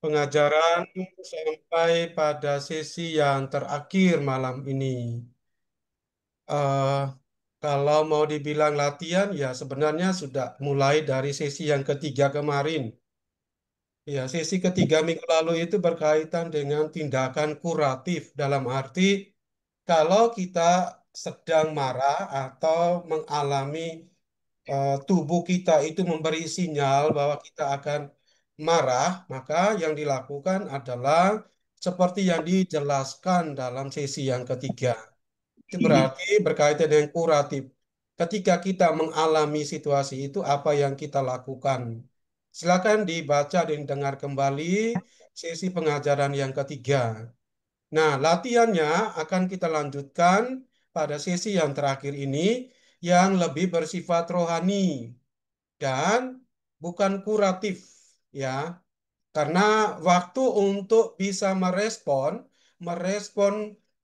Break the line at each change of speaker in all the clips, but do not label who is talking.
pengajaran sampai pada sesi yang terakhir malam ini. eh Kalau mau dibilang latihan, ya sebenarnya sudah mulai dari sesi yang ketiga kemarin. Ya, sesi ketiga minggu lalu itu berkaitan dengan tindakan kuratif dalam arti kalau kita sedang marah atau mengalami tubuh kita itu memberi sinyal bahwa kita akan marah, maka yang dilakukan adalah seperti yang dijelaskan dalam sesi yang ketiga. Itu berarti berkaitan dengan kuratif. Ketika kita mengalami situasi itu, apa yang kita lakukan? Silakan dibaca dan dengar kembali sesi pengajaran yang ketiga. Nah, latihannya akan kita lanjutkan pada sesi yang terakhir ini yang lebih bersifat rohani dan bukan kuratif, ya. Karena waktu untuk bisa merespon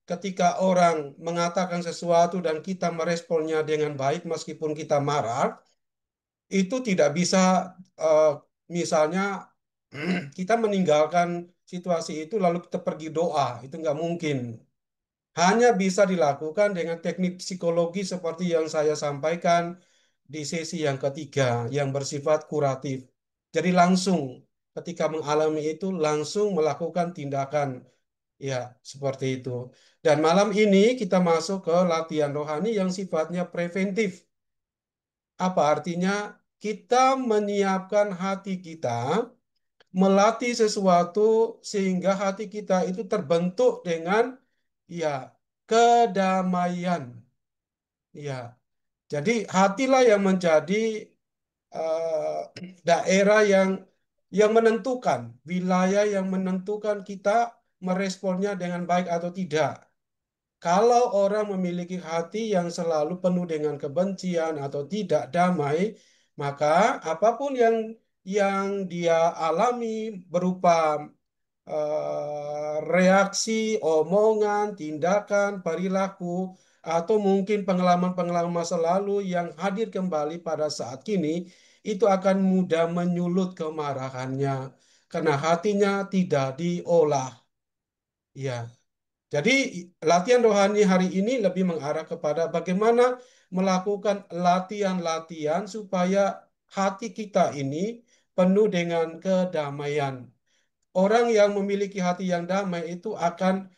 ketika orang mengatakan sesuatu dan kita meresponnya dengan baik meskipun kita marah, itu tidak bisa eh, misalnya kita meninggalkan situasi itu lalu kita pergi doa, itu nggak mungkin. Hanya bisa dilakukan dengan teknik psikologi seperti yang saya sampaikan di sesi yang ketiga yang bersifat kuratif. Jadi langsung ketika mengalami itu langsung melakukan tindakan ya seperti itu. Dan malam ini kita masuk ke latihan rohani yang sifatnya preventif. Apa artinya? Kita menyiapkan hati kita, melatih sesuatu sehingga hati kita itu terbentuk dengan ya kedamaian. Ya, jadi hatilah yang menjadi daerah yang menentukan, wilayah yang menentukan kita meresponnya dengan baik atau tidak. Kalau orang memiliki hati yang selalu penuh dengan kebencian atau tidak damai, maka apapun yang dia alami berupa reaksi, omongan, tindakan, perilaku, atau mungkin pengalaman-pengalaman masa lalu yang hadir kembali pada saat kini, itu akan mudah menyulut kemarahannya karena hatinya tidak diolah. Ya, jadi latihan rohani hari ini lebih mengarah kepada bagaimana melakukan latihan-latihan supaya hati kita ini penuh dengan kedamaian. Orang yang memiliki hati yang damai itu akan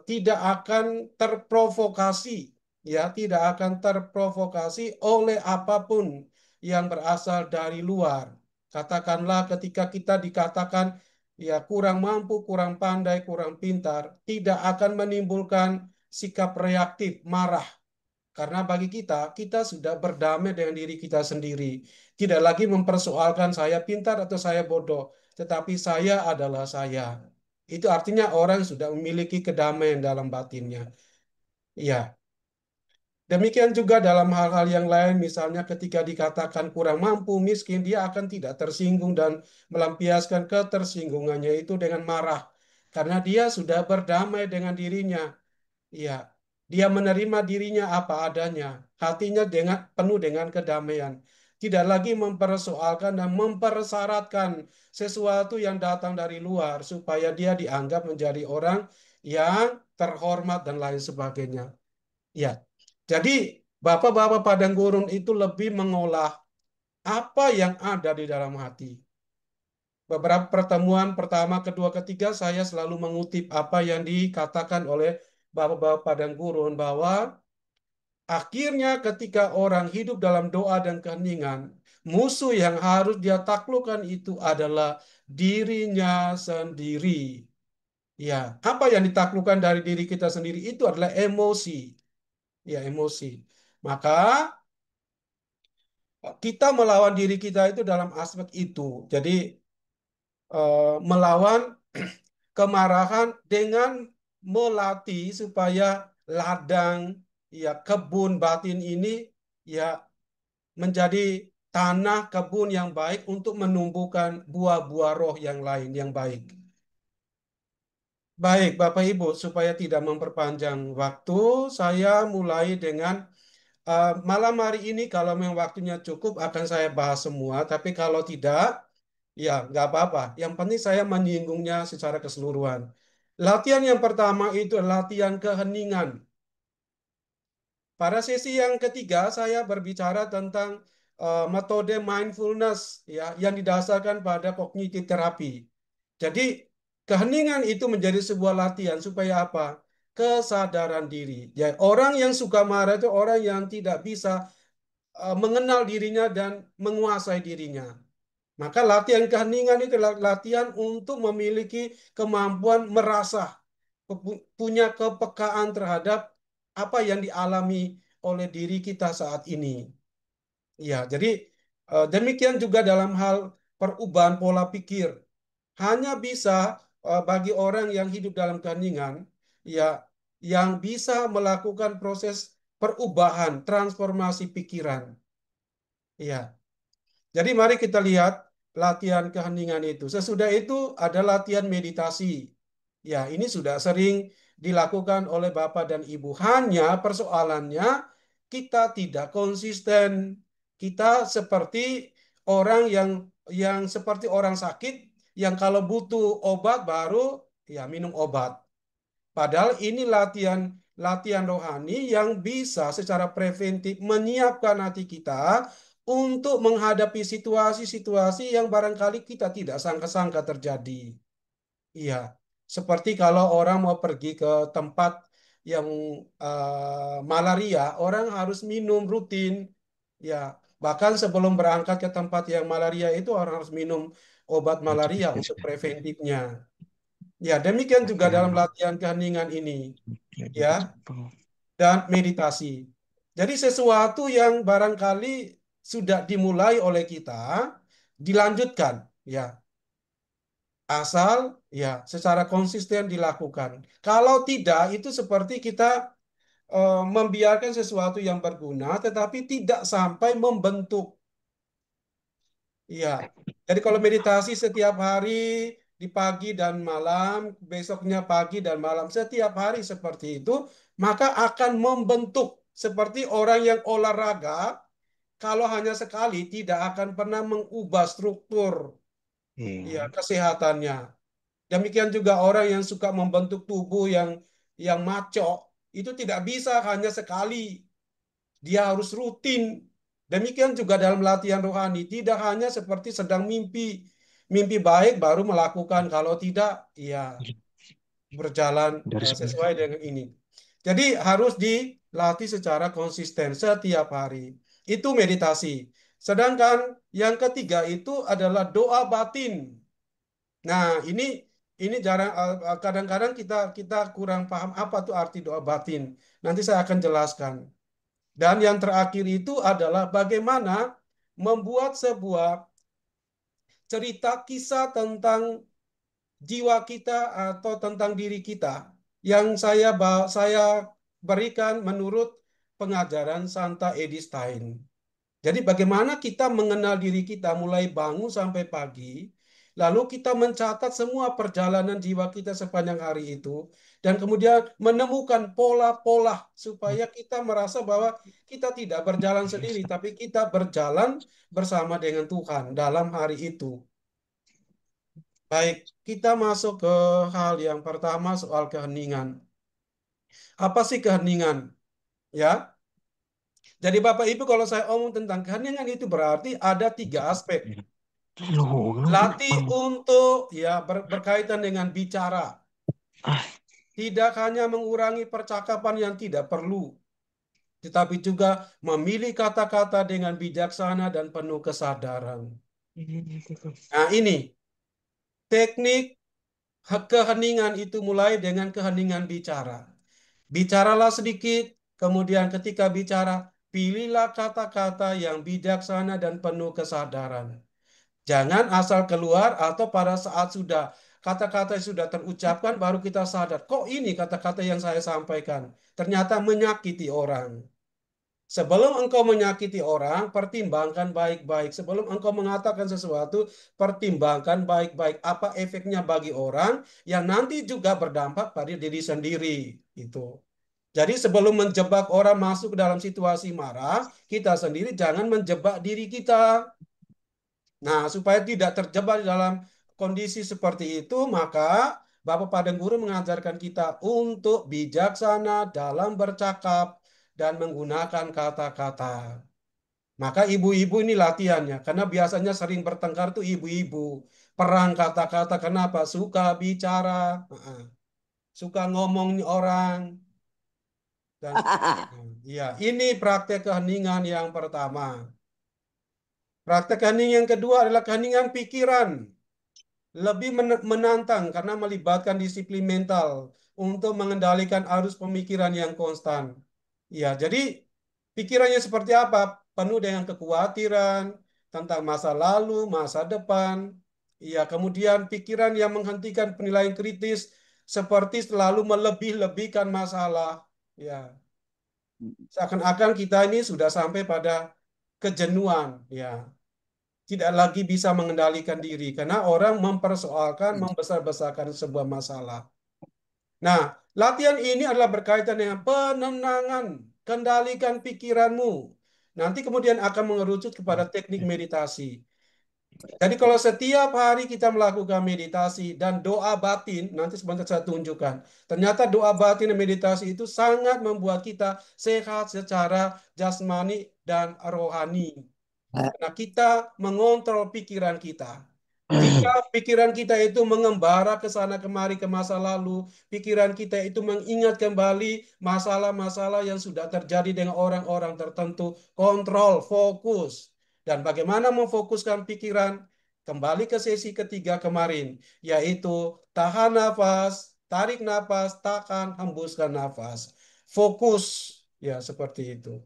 tidak akan terprovokasi, ya, tidak akan terprovokasi oleh apapun yang berasal dari luar. Katakanlah ketika kita dikatakan ya kurang mampu, kurang pandai, kurang pintar, tidak akan menimbulkan sikap reaktif, marah. Karena bagi kita, kita sudah berdamai dengan diri kita sendiri. Tidak lagi mempersoalkan saya pintar atau saya bodoh, tetapi saya adalah saya. Itu artinya orang sudah memiliki kedamaian dalam batinnya. Ya, demikian juga dalam hal-hal yang lain, misalnya ketika dikatakan kurang mampu, miskin, dia akan tidak tersinggung dan melampiaskan ketersinggungannya itu dengan marah. Karena dia sudah berdamai dengan dirinya. Iya, dia menerima dirinya apa adanya, hatinya penuh dengan kedamaian. Tidak lagi mempersoalkan dan mempersyaratkan sesuatu yang datang dari luar supaya dia dianggap menjadi orang yang terhormat dan lain sebagainya. Ya, jadi Bapak-bapak padang gurun itu lebih mengolah apa yang ada di dalam hati. Beberapa pertemuan pertama, kedua, ketiga, saya selalu mengutip apa yang dikatakan oleh Bapak-bapak padang gurun bahwa akhirnya ketika orang hidup dalam doa dan keheningan, musuh yang harus dia taklukkan itu adalah dirinya sendiri. Ya, apa yang ditaklukkan dari diri kita sendiri itu adalah emosi. Ya, emosi. Maka kita melawan diri kita itu dalam aspek itu. Jadi melawan kemarahan dengan melatih supaya ladang ya kebun batin ini ya menjadi tanah kebun yang baik untuk menumbuhkan buah-buah roh yang lain yang baik. Baik, Bapak Ibu, supaya tidak memperpanjang waktu, saya mulai dengan malam hari ini kalau memang waktunya cukup akan saya bahas semua, tapi kalau tidak, Ya, nggak apa-apa. Yang penting saya menyinggungnya secara keseluruhan. Latihan yang pertama itu latihan keheningan. Pada sesi yang ketiga, saya berbicara tentang metode mindfulness ya, yang didasarkan pada kognitif terapi. Jadi, keheningan itu menjadi sebuah latihan supaya apa? Kesadaran diri. Ya, orang yang suka marah itu orang yang tidak bisa mengenal dirinya dan menguasai dirinya. Maka latihan keheningan itu latihan untuk memiliki kemampuan merasa, punya kepekaan terhadap apa yang dialami oleh diri kita saat ini. Ya, jadi demikian juga dalam hal perubahan pola pikir. Hanya bisa bagi orang yang hidup dalam keheningan, ya, yang bisa melakukan proses perubahan, transformasi pikiran. Ya. Jadi mari kita lihat latihan keheningan itu. Sesudah itu ada latihan meditasi. Ya, ini sudah sering dilakukan oleh Bapak dan Ibu. Hanya persoalannya kita tidak konsisten. Kita seperti orang yang seperti orang sakit yang kalau butuh obat baru ya minum obat. Padahal ini latihan latihan rohani yang bisa secara preventif menyiapkan hati kita untuk menghadapi situasi-situasi yang barangkali kita tidak sangka-sangka terjadi. Iya, seperti kalau orang mau pergi ke tempat yang malaria, orang harus minum rutin. Ya, bahkan sebelum berangkat ke tempat yang malaria itu orang harus minum obat malaria untuk preventifnya. Ya, demikian juga
Latihan
dalam latihan keheningan ini, ya,
meditasi.
dan meditasi. Jadi sesuatu yang barangkali sudah dimulai oleh kita, dilanjutkan, ya, asal ya secara konsisten dilakukan. Kalau tidak, itu seperti kita membiarkan sesuatu yang berguna, tetapi tidak sampai membentuk. Iya. Jadi kalau meditasi setiap hari di pagi dan malam, besoknya pagi dan malam, setiap hari seperti itu, maka akan membentuk seperti orang yang olahraga, kalau hanya sekali tidak akan pernah mengubah struktur ya
Iya.
kesehatannya. Demikian juga orang yang suka membentuk tubuh yang maco, itu tidak bisa hanya sekali. Dia harus rutin. Demikian juga dalam latihan rohani, tidak hanya seperti sedang mimpi. Mimpi baik baru melakukan, kalau tidak, ya berjalan
Dari sebenarnya
sesuai dengan ini. Jadi harus dilatih secara konsisten setiap hari. Itu meditasi. Sedangkan yang ketiga itu adalah doa batin. Nah, ini jarang kadang-kadang kita kita kurang paham apa tuh arti doa batin. Nanti saya akan jelaskan. Dan yang terakhir itu adalah bagaimana membuat sebuah cerita kisah tentang jiwa kita atau tentang diri kita yang saya berikan menurut pengajaran Santa Edith Stein. Jadi bagaimana kita mengenal diri kita mulai bangun sampai pagi, lalu kita mencatat semua perjalanan jiwa kita sepanjang hari itu, dan kemudian menemukan pola-pola supaya kita merasa bahwa kita tidak berjalan sendiri, tapi kita berjalan bersama dengan Tuhan dalam hari itu. Baik, kita masuk ke hal yang pertama soal keheningan. Apa sih keheningan? Ya, jadi Bapak Ibu kalau saya omong tentang keheningan itu berarti ada tiga aspek.
loh,
Latih untuk ya berkaitan dengan bicara,
ah,
tidak hanya mengurangi percakapan yang tidak perlu, tetapi juga memilih kata-kata dengan bijaksana dan penuh kesadaran. Nah, ini teknik keheningan itu mulai dengan keheningan bicara. Bicaralah sedikit, kemudian ketika bicara, pilihlah kata-kata yang bijaksana dan penuh kesadaran. Jangan asal keluar atau pada saat sudah kata-kata sudah terucapkan baru kita sadar. Kok ini kata-kata yang saya sampaikan ternyata menyakiti orang. Sebelum engkau menyakiti orang, pertimbangkan baik-baik. Sebelum engkau mengatakan sesuatu, pertimbangkan baik-baik apa efeknya bagi orang yang nanti juga berdampak pada diri sendiri. Itu. Jadi sebelum menjebak orang masuk ke dalam situasi marah, kita sendiri jangan menjebak diri kita. Nah, supaya tidak terjebak di dalam kondisi seperti itu, maka Bapak Padang Guru mengajarkan kita untuk bijaksana dalam bercakap dan menggunakan kata-kata. Maka ibu-ibu ini latihannya, karena biasanya sering bertengkar tuh ibu-ibu. Perang kata-kata, kenapa? Suka bicara, suka ngomong orang, dan seterusnya. Iya, ini praktek keheningan yang pertama. Praktek keheningan yang kedua adalah keheningan pikiran. Lebih menantang karena melibatkan disiplin mental untuk mengendalikan arus pemikiran yang konstan. Ya, jadi pikirannya seperti apa? Penuh dengan kekhawatiran tentang masa lalu, masa depan. Ya, kemudian pikiran yang menghentikan penilaian kritis seperti selalu melebih-lebihkan masalah. Ya, seakan-akan kita ini sudah sampai pada kejenuhan. Ya, tidak lagi bisa mengendalikan diri karena orang mempersoalkan, membesar-besarkan sebuah masalah. Nah, latihan ini adalah berkaitan dengan penenangan, kendalikan pikiranmu. Nanti kemudian akan mengerucut kepada teknik meditasi. Jadi kalau setiap hari kita melakukan meditasi dan doa batin, nanti sebentar saya tunjukkan. Ternyata doa batin dan meditasi itu sangat membuat kita sehat secara jasmani dan rohani. Nah, kita mengontrol pikiran kita. Jika pikiran kita itu mengembara ke sana kemari ke masa lalu, pikiran kita itu mengingat kembali masalah-masalah yang sudah terjadi dengan orang-orang tertentu, kontrol, fokus. Dan bagaimana memfokuskan pikiran? Kembali ke sesi ketiga kemarin, yaitu tahan nafas, tarik nafas, tahan, hembuskan nafas. Fokus, ya seperti itu.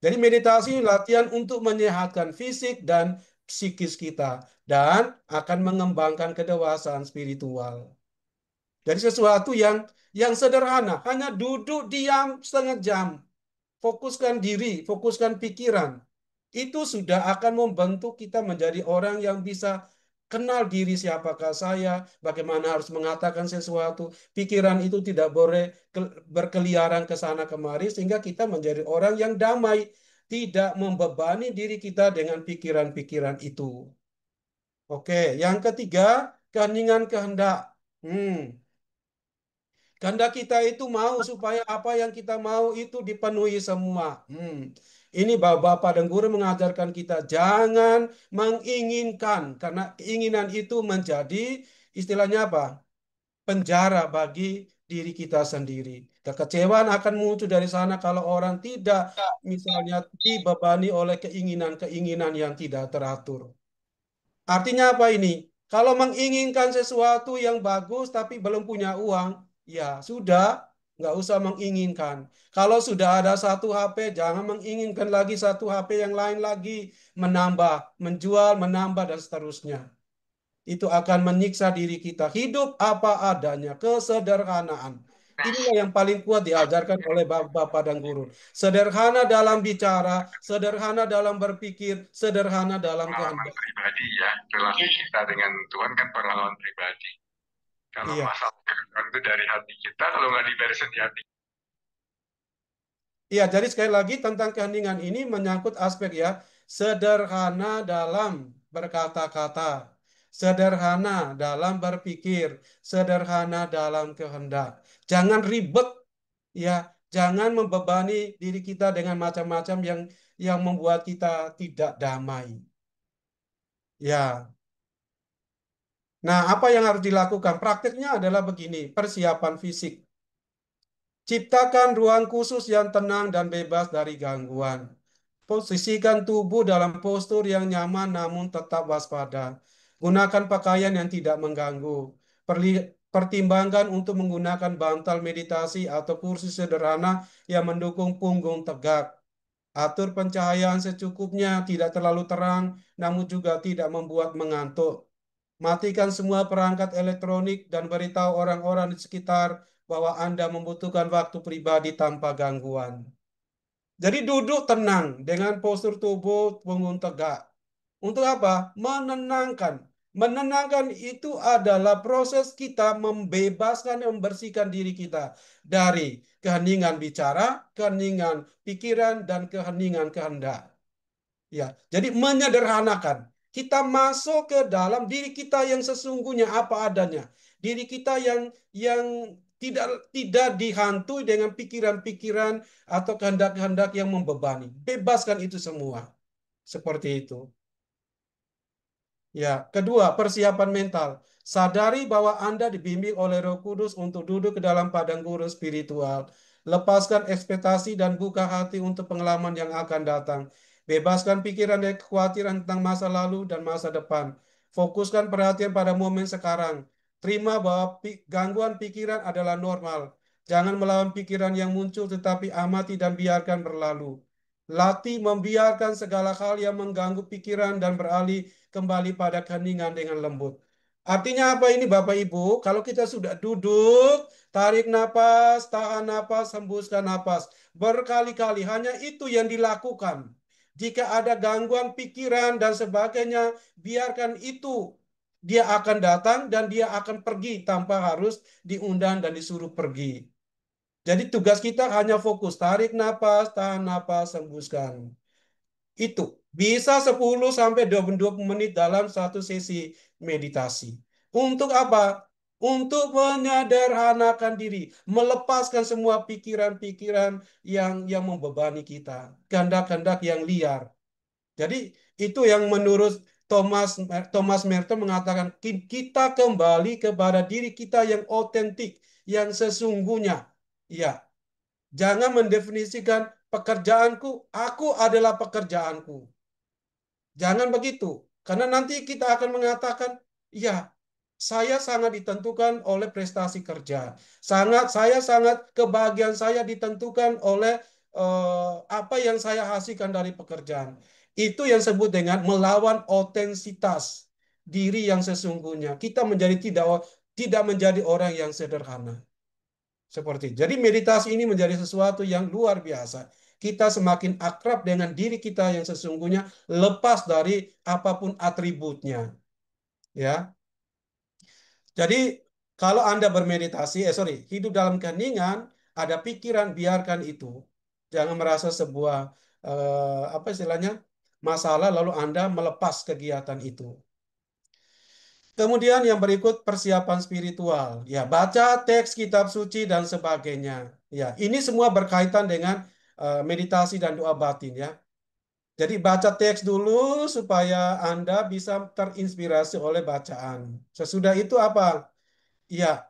Jadi meditasi latihan untuk menyehatkan fisik dan psikis kita dan akan mengembangkan kedewasaan spiritual. Jadi sesuatu yang sederhana, hanya duduk diam setengah jam, fokuskan diri, fokuskan pikiran. Itu sudah akan membentuk kita menjadi orang yang bisa kenal diri siapakah saya, bagaimana harus mengatakan sesuatu. Pikiran itu tidak boleh berkeliaran ke sana kemari sehingga kita menjadi orang yang damai, tidak membebani diri kita dengan pikiran-pikiran itu. Oke, yang ketiga, keheningan kehendak. Hmm. Kehendak kita itu mau supaya apa yang kita mau itu dipenuhi semua. Ini Bapak dan Guru mengajarkan kita jangan menginginkan karena keinginan itu menjadi istilahnya apa? Penjara bagi diri kita sendiri. Kekecewaan akan muncul dari sana kalau orang tidak misalnya dibebani oleh keinginan-keinginan yang tidak teratur. Artinya apa ini? Kalau menginginkan sesuatu yang bagus tapi belum punya uang, ya sudah, nggak usah menginginkan. Kalau sudah ada satu HP, jangan menginginkan lagi satu HP yang lain lagi, menambah, menjual, menambah, dan seterusnya. Itu akan menyiksa diri kita. Hidup apa adanya, kesederhanaan. Inilah yang paling kuat diajarkan oleh bapak dan guru. Sederhana dalam bicara, sederhana dalam berpikir, sederhana dalam
Pengalaman
kehendak.
pribadi ya, relasi kita dengan Tuhan kan pengalaman pribadi. Kalau
Iya.
masalah Tuhan itu dari hati kita, kalau nggak diberesin di hati.
Iya, jadi sekali lagi tentang keheningan ini menyangkut aspek ya, sederhana dalam berkata-kata, sederhana dalam berpikir, sederhana dalam kehendak. Jangan ribet ya, jangan membebani diri kita dengan macam-macam yang membuat kita tidak damai. Ya. Nah, apa yang harus dilakukan? Praktiknya adalah begini, persiapan fisik. Ciptakan ruang khusus yang tenang dan bebas dari gangguan. Posisikan tubuh dalam postur yang nyaman namun tetap waspada. Gunakan pakaian yang tidak mengganggu. Pertimbangkan untuk menggunakan bantal meditasi atau kursi sederhana yang mendukung punggung tegak. Atur pencahayaan secukupnya, tidak terlalu terang, namun juga tidak membuat mengantuk. Matikan semua perangkat elektronik dan beritahu orang-orang di sekitar bahwa Anda membutuhkan waktu pribadi tanpa gangguan. Jadi duduk tenang dengan postur tubuh punggung tegak. Untuk apa? Menenangkan. Menenangkan itu adalah proses kita membebaskan dan membersihkan diri kita dari keheningan bicara, keheningan pikiran, dan keheningan kehendak. Ya, jadi menyederhanakan. Kita masuk ke dalam diri kita yang sesungguhnya apa adanya. Diri kita yang tidak tidak dihantui dengan pikiran-pikiran atau kehendak-kehendak yang membebani. Bebaskan itu semua. Seperti itu. Ya, kedua, persiapan mental. Sadari bahwa Anda dibimbing oleh Roh Kudus untuk duduk ke dalam padang gurun spiritual. Lepaskan ekspektasi dan buka hati untuk pengalaman yang akan datang. Bebaskan pikiran dan kekhawatiran tentang masa lalu dan masa depan. Fokuskan perhatian pada momen sekarang. Terima bahwa gangguan pikiran adalah normal. Jangan melawan pikiran yang muncul, tetapi amati dan biarkan berlalu. Latih membiarkan segala hal yang mengganggu pikiran dan beralih kembali pada keheningan dengan lembut. Artinya apa ini Bapak Ibu? Kalau kita sudah duduk, tarik napas, tahan napas, hembuskan napas. Berkali-kali hanya itu yang dilakukan. Jika ada gangguan pikiran dan sebagainya, biarkan itu. Dia akan datang dan dia akan pergi tanpa harus diundang dan disuruh pergi. Jadi tugas kita hanya fokus, tarik napas, tahan napas, hembuskan. Itu bisa 10 sampai 20 menit dalam satu sesi meditasi. Untuk apa? Untuk menyederhanakan diri, melepaskan semua pikiran-pikiran yang membebani kita, kehendak-kehendak yang liar. Jadi itu yang menurut Thomas Merton mengatakan kita kembali kepada diri kita yang otentik, yang sesungguhnya. Ya, jangan mendefinisikan pekerjaanku, aku adalah pekerjaanku. Jangan begitu, karena nanti kita akan mengatakan, ya, saya sangat ditentukan oleh prestasi kerja. Saya sangat kebahagiaan saya ditentukan oleh apa yang saya hasilkan dari pekerjaan. Itu yang sebut dengan melawan otensitas diri yang sesungguhnya. Kita menjadi tidak menjadi orang yang sederhana. Seperti itu. Jadi meditasi ini menjadi sesuatu yang luar biasa. Kita semakin akrab dengan diri kita yang sesungguhnya lepas dari apapun atributnya. Ya. Jadi kalau Anda bermeditasi, hidup dalam keheningan, ada pikiran, biarkan itu. Jangan merasa sebuah apa istilahnya masalah lalu Anda melepas kegiatan itu. Kemudian yang berikut persiapan spiritual. Ya, baca teks kitab suci dan sebagainya. Ya, ini semua berkaitan dengan meditasi dan doa batin ya. Jadi baca teks dulu supaya Anda bisa terinspirasi oleh bacaan. Sesudah itu apa? Ya,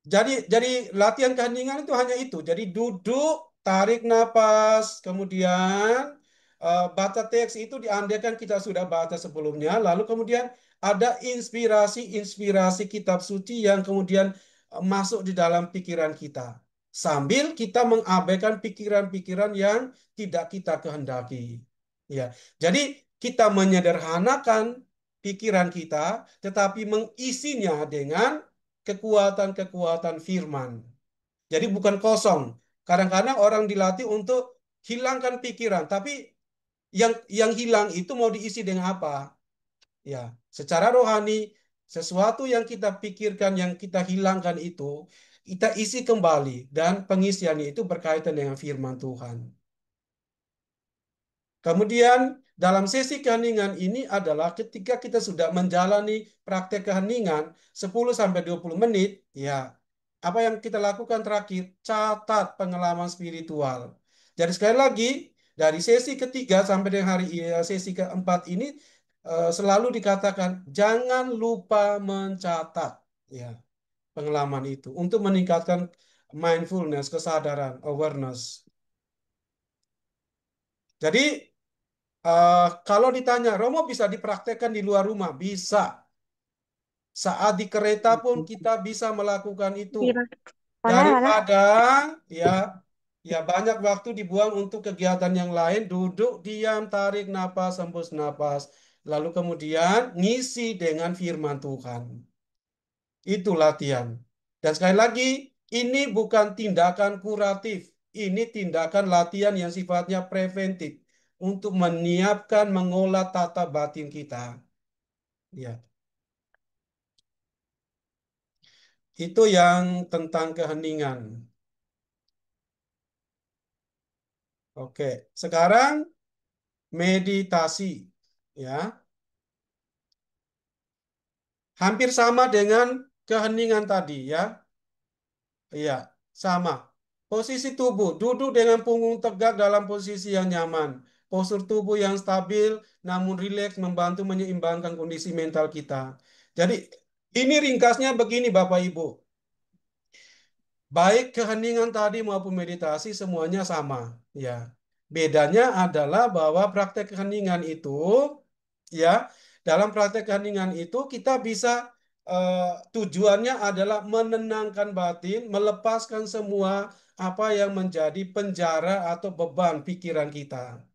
jadi latihan keheningan itu hanya itu. Jadi duduk, tarik napas, kemudian baca teks itu diandaikan kita sudah baca sebelumnya, lalu kemudian ada inspirasi-inspirasi kitab suci yang kemudian masuk di dalam pikiran kita. Sambil kita mengabaikan pikiran-pikiran yang tidak kita kehendaki. Ya, jadi kita menyederhanakan pikiran kita, tetapi mengisinya dengan kekuatan-kekuatan firman. Jadi bukan kosong. Kadang-kadang orang dilatih untuk hilangkan pikiran, tapi yang hilang itu mau diisi dengan apa? Ya, secara rohani sesuatu yang kita pikirkan, yang kita hilangkan itu kita isi kembali dan pengisiannya itu berkaitan dengan firman Tuhan. Kemudian dalam sesi keheningan ini adalah ketika kita sudah menjalani praktek keheningan 10 sampai 20 menit, ya. Apa yang kita lakukan terakhir? Catat pengalaman spiritual. Jadi sekali lagi dari sesi ketiga sampai dengan sesi keempat ini selalu dikatakan jangan lupa mencatat ya pengalaman itu untuk meningkatkan mindfulness, kesadaran, awareness. Jadi kalau ditanya, Romo bisa dipraktekkan di luar rumah? Bisa. Saat di kereta pun kita bisa melakukan itu.
Mana mana?
Daripada ya ya banyak waktu dibuang untuk kegiatan yang lain, duduk diam, tarik napas, hembus napas, lalu kemudian ngisi dengan firman Tuhan. Itu latihan. Dan sekali lagi, ini bukan tindakan kuratif. Ini tindakan latihan yang sifatnya preventif untuk menyiapkan, mengolah tata batin kita. Ya, itu yang tentang keheningan. Oke, sekarang meditasi. Ya, Hampir sama dengan keheningan tadi ya. Iya, sama. Posisi tubuh, duduk dengan punggung tegak dalam posisi yang nyaman. Postur tubuh yang stabil namun rileks membantu menyeimbangkan kondisi mental kita. Jadi ini ringkasnya begini Bapak Ibu. Baik keheningan tadi maupun meditasi semuanya sama, ya. Bedanya adalah bahwa praktek keheningan itu, ya, dalam praktek keheningan itu kita bisa eh, tujuannya adalah menenangkan batin, melepaskan semua apa yang menjadi penjara atau beban pikiran kita.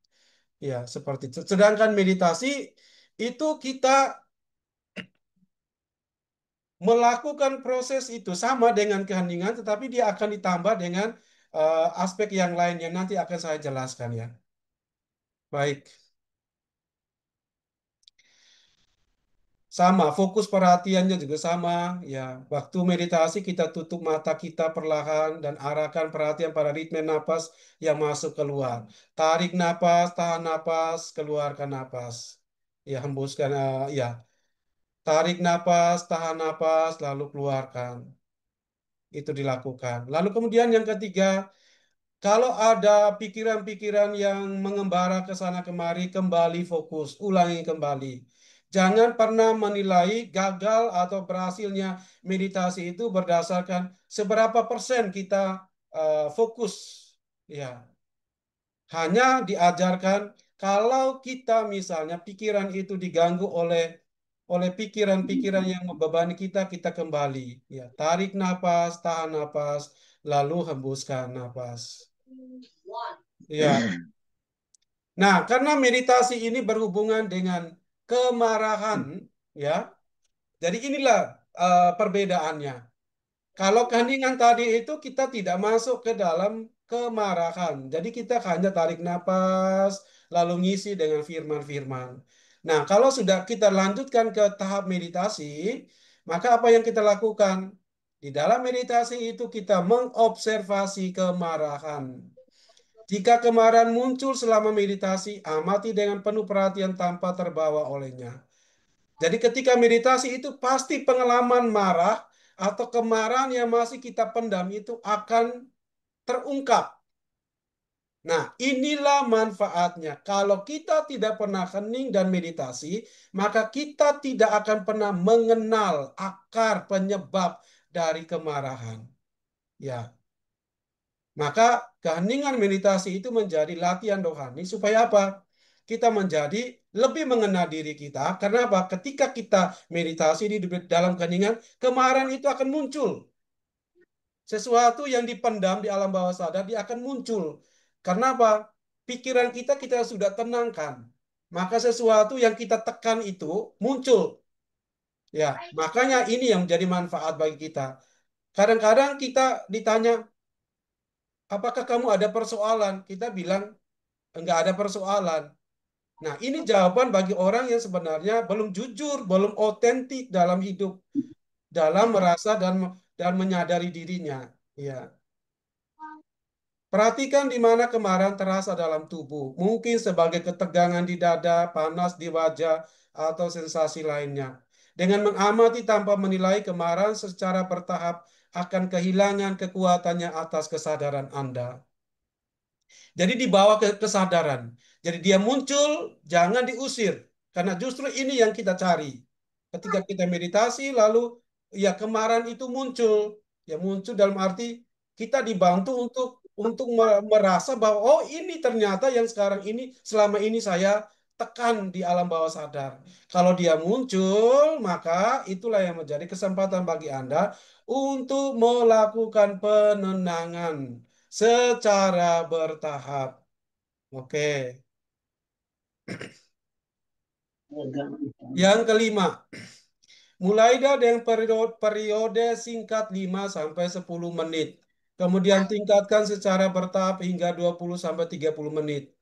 Ya, seperti itu. Sedangkan meditasi itu kita melakukan proses itu sama dengan keheningan, tetapi dia akan ditambah dengan aspek yang lain yang nanti akan saya jelaskan ya. Baik, sama fokus perhatiannya juga sama ya. Waktu meditasi kita tutup mata kita perlahan dan arahkan perhatian pada ritme napas yang masuk keluar. Tarik napas, tahan napas, keluarkan napas. Ya, hembuskan ya. Tarik napas, tahan napas, lalu keluarkan. Itu dilakukan. Lalu kemudian yang ketiga, kalau ada pikiran-pikiran yang mengembara ke sana kemari, kembali fokus, ulangi kembali. Jangan pernah menilai gagal atau berhasilnya meditasi itu berdasarkan seberapa persen kita fokus. Ya, hanya diajarkan kalau kita misalnya pikiran itu diganggu oleh pikiran-pikiran yang membebani kita, kita kembali. Ya, tarik napas, tahan napas, lalu hembuskan napas. Ya. Nah, karena meditasi ini berhubungan dengan kemarahan, ya. Jadi inilah perbedaannya. Kalau keheningan tadi itu kita tidak masuk ke dalam kemarahan. Jadi kita hanya tarik napas, lalu ngisi dengan firman-firman. Nah, kalau sudah kita lanjutkan ke tahap meditasi, maka apa yang kita lakukan? Di dalam meditasi itu kita mengobservasi kemarahan. Jika kemarahan muncul selama meditasi, amati dengan penuh perhatian tanpa terbawa olehnya. Jadi ketika meditasi itu pasti pengalaman marah atau kemarahan yang masih kita pendam itu akan terungkap. Nah, inilah manfaatnya. Kalau kita tidak pernah hening dan meditasi, maka kita tidak akan pernah mengenal akar penyebab dari kemarahan. Ya, maka keheningan meditasi itu menjadi latihan rohani supaya apa? Kita menjadi lebih mengenal diri kita. Karena apa? Ketika kita meditasi di dalam keheningan, kemarahan itu akan muncul. Sesuatu yang dipendam di alam bawah sadar, dia akan muncul. Karena apa? Pikiran kita sudah tenangkan. Maka sesuatu yang kita tekan itu muncul. Ya, makanya ini yang menjadi manfaat bagi kita. Kadang-kadang kita ditanya, apakah kamu ada persoalan? Kita bilang, enggak ada persoalan. Nah, ini jawaban bagi orang yang sebenarnya belum jujur, belum otentik dalam hidup, dalam merasa dan menyadari dirinya. Ya. Perhatikan di mana kemarahan terasa dalam tubuh. Mungkin sebagai ketegangan di dada, panas di wajah, atau sensasi lainnya. Dengan mengamati tanpa menilai kemarahan secara bertahap akan kehilangan kekuatannya atas kesadaran Anda. Jadi dibawa ke kesadaran. Jadi dia muncul, jangan diusir. Karena justru ini yang kita cari. Ketika kita meditasi, lalu ya kemarahan itu muncul. Ya muncul dalam arti kita dibantu untuk merasa bahwa oh ini ternyata yang sekarang ini selama ini saya tekan di alam bawah sadar. Kalau dia muncul, maka itulah yang menjadi kesempatan bagi Anda untuk melakukan penenangan secara bertahap. Oke. Yang kelima, mulai dari periode singkat 5 sampai 10 menit. Kemudian tingkatkan secara bertahap hingga 20 sampai 30 menit.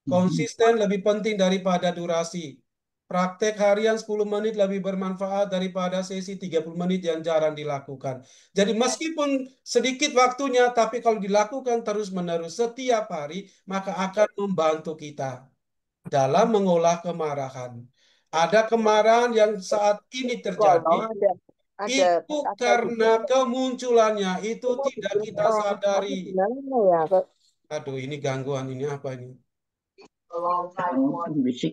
Konsisten lebih penting daripada durasi. Praktek harian 10 menit lebih bermanfaat daripada sesi 30 menit yang jarang dilakukan. Jadi meskipun sedikit waktunya, tapi kalau dilakukan terus-menerus setiap hari, maka akan membantu kita dalam mengolah kemarahan. Ada kemarahan yang saat ini terjadi,
Kolong ada
itu
kata gitu.
karena kemunculannya itu
Itu mau
tidak
bikin
kita
tapi
sadari.
gimana ya?
Aduh, ini gangguan, ini apa ini?
Bisik.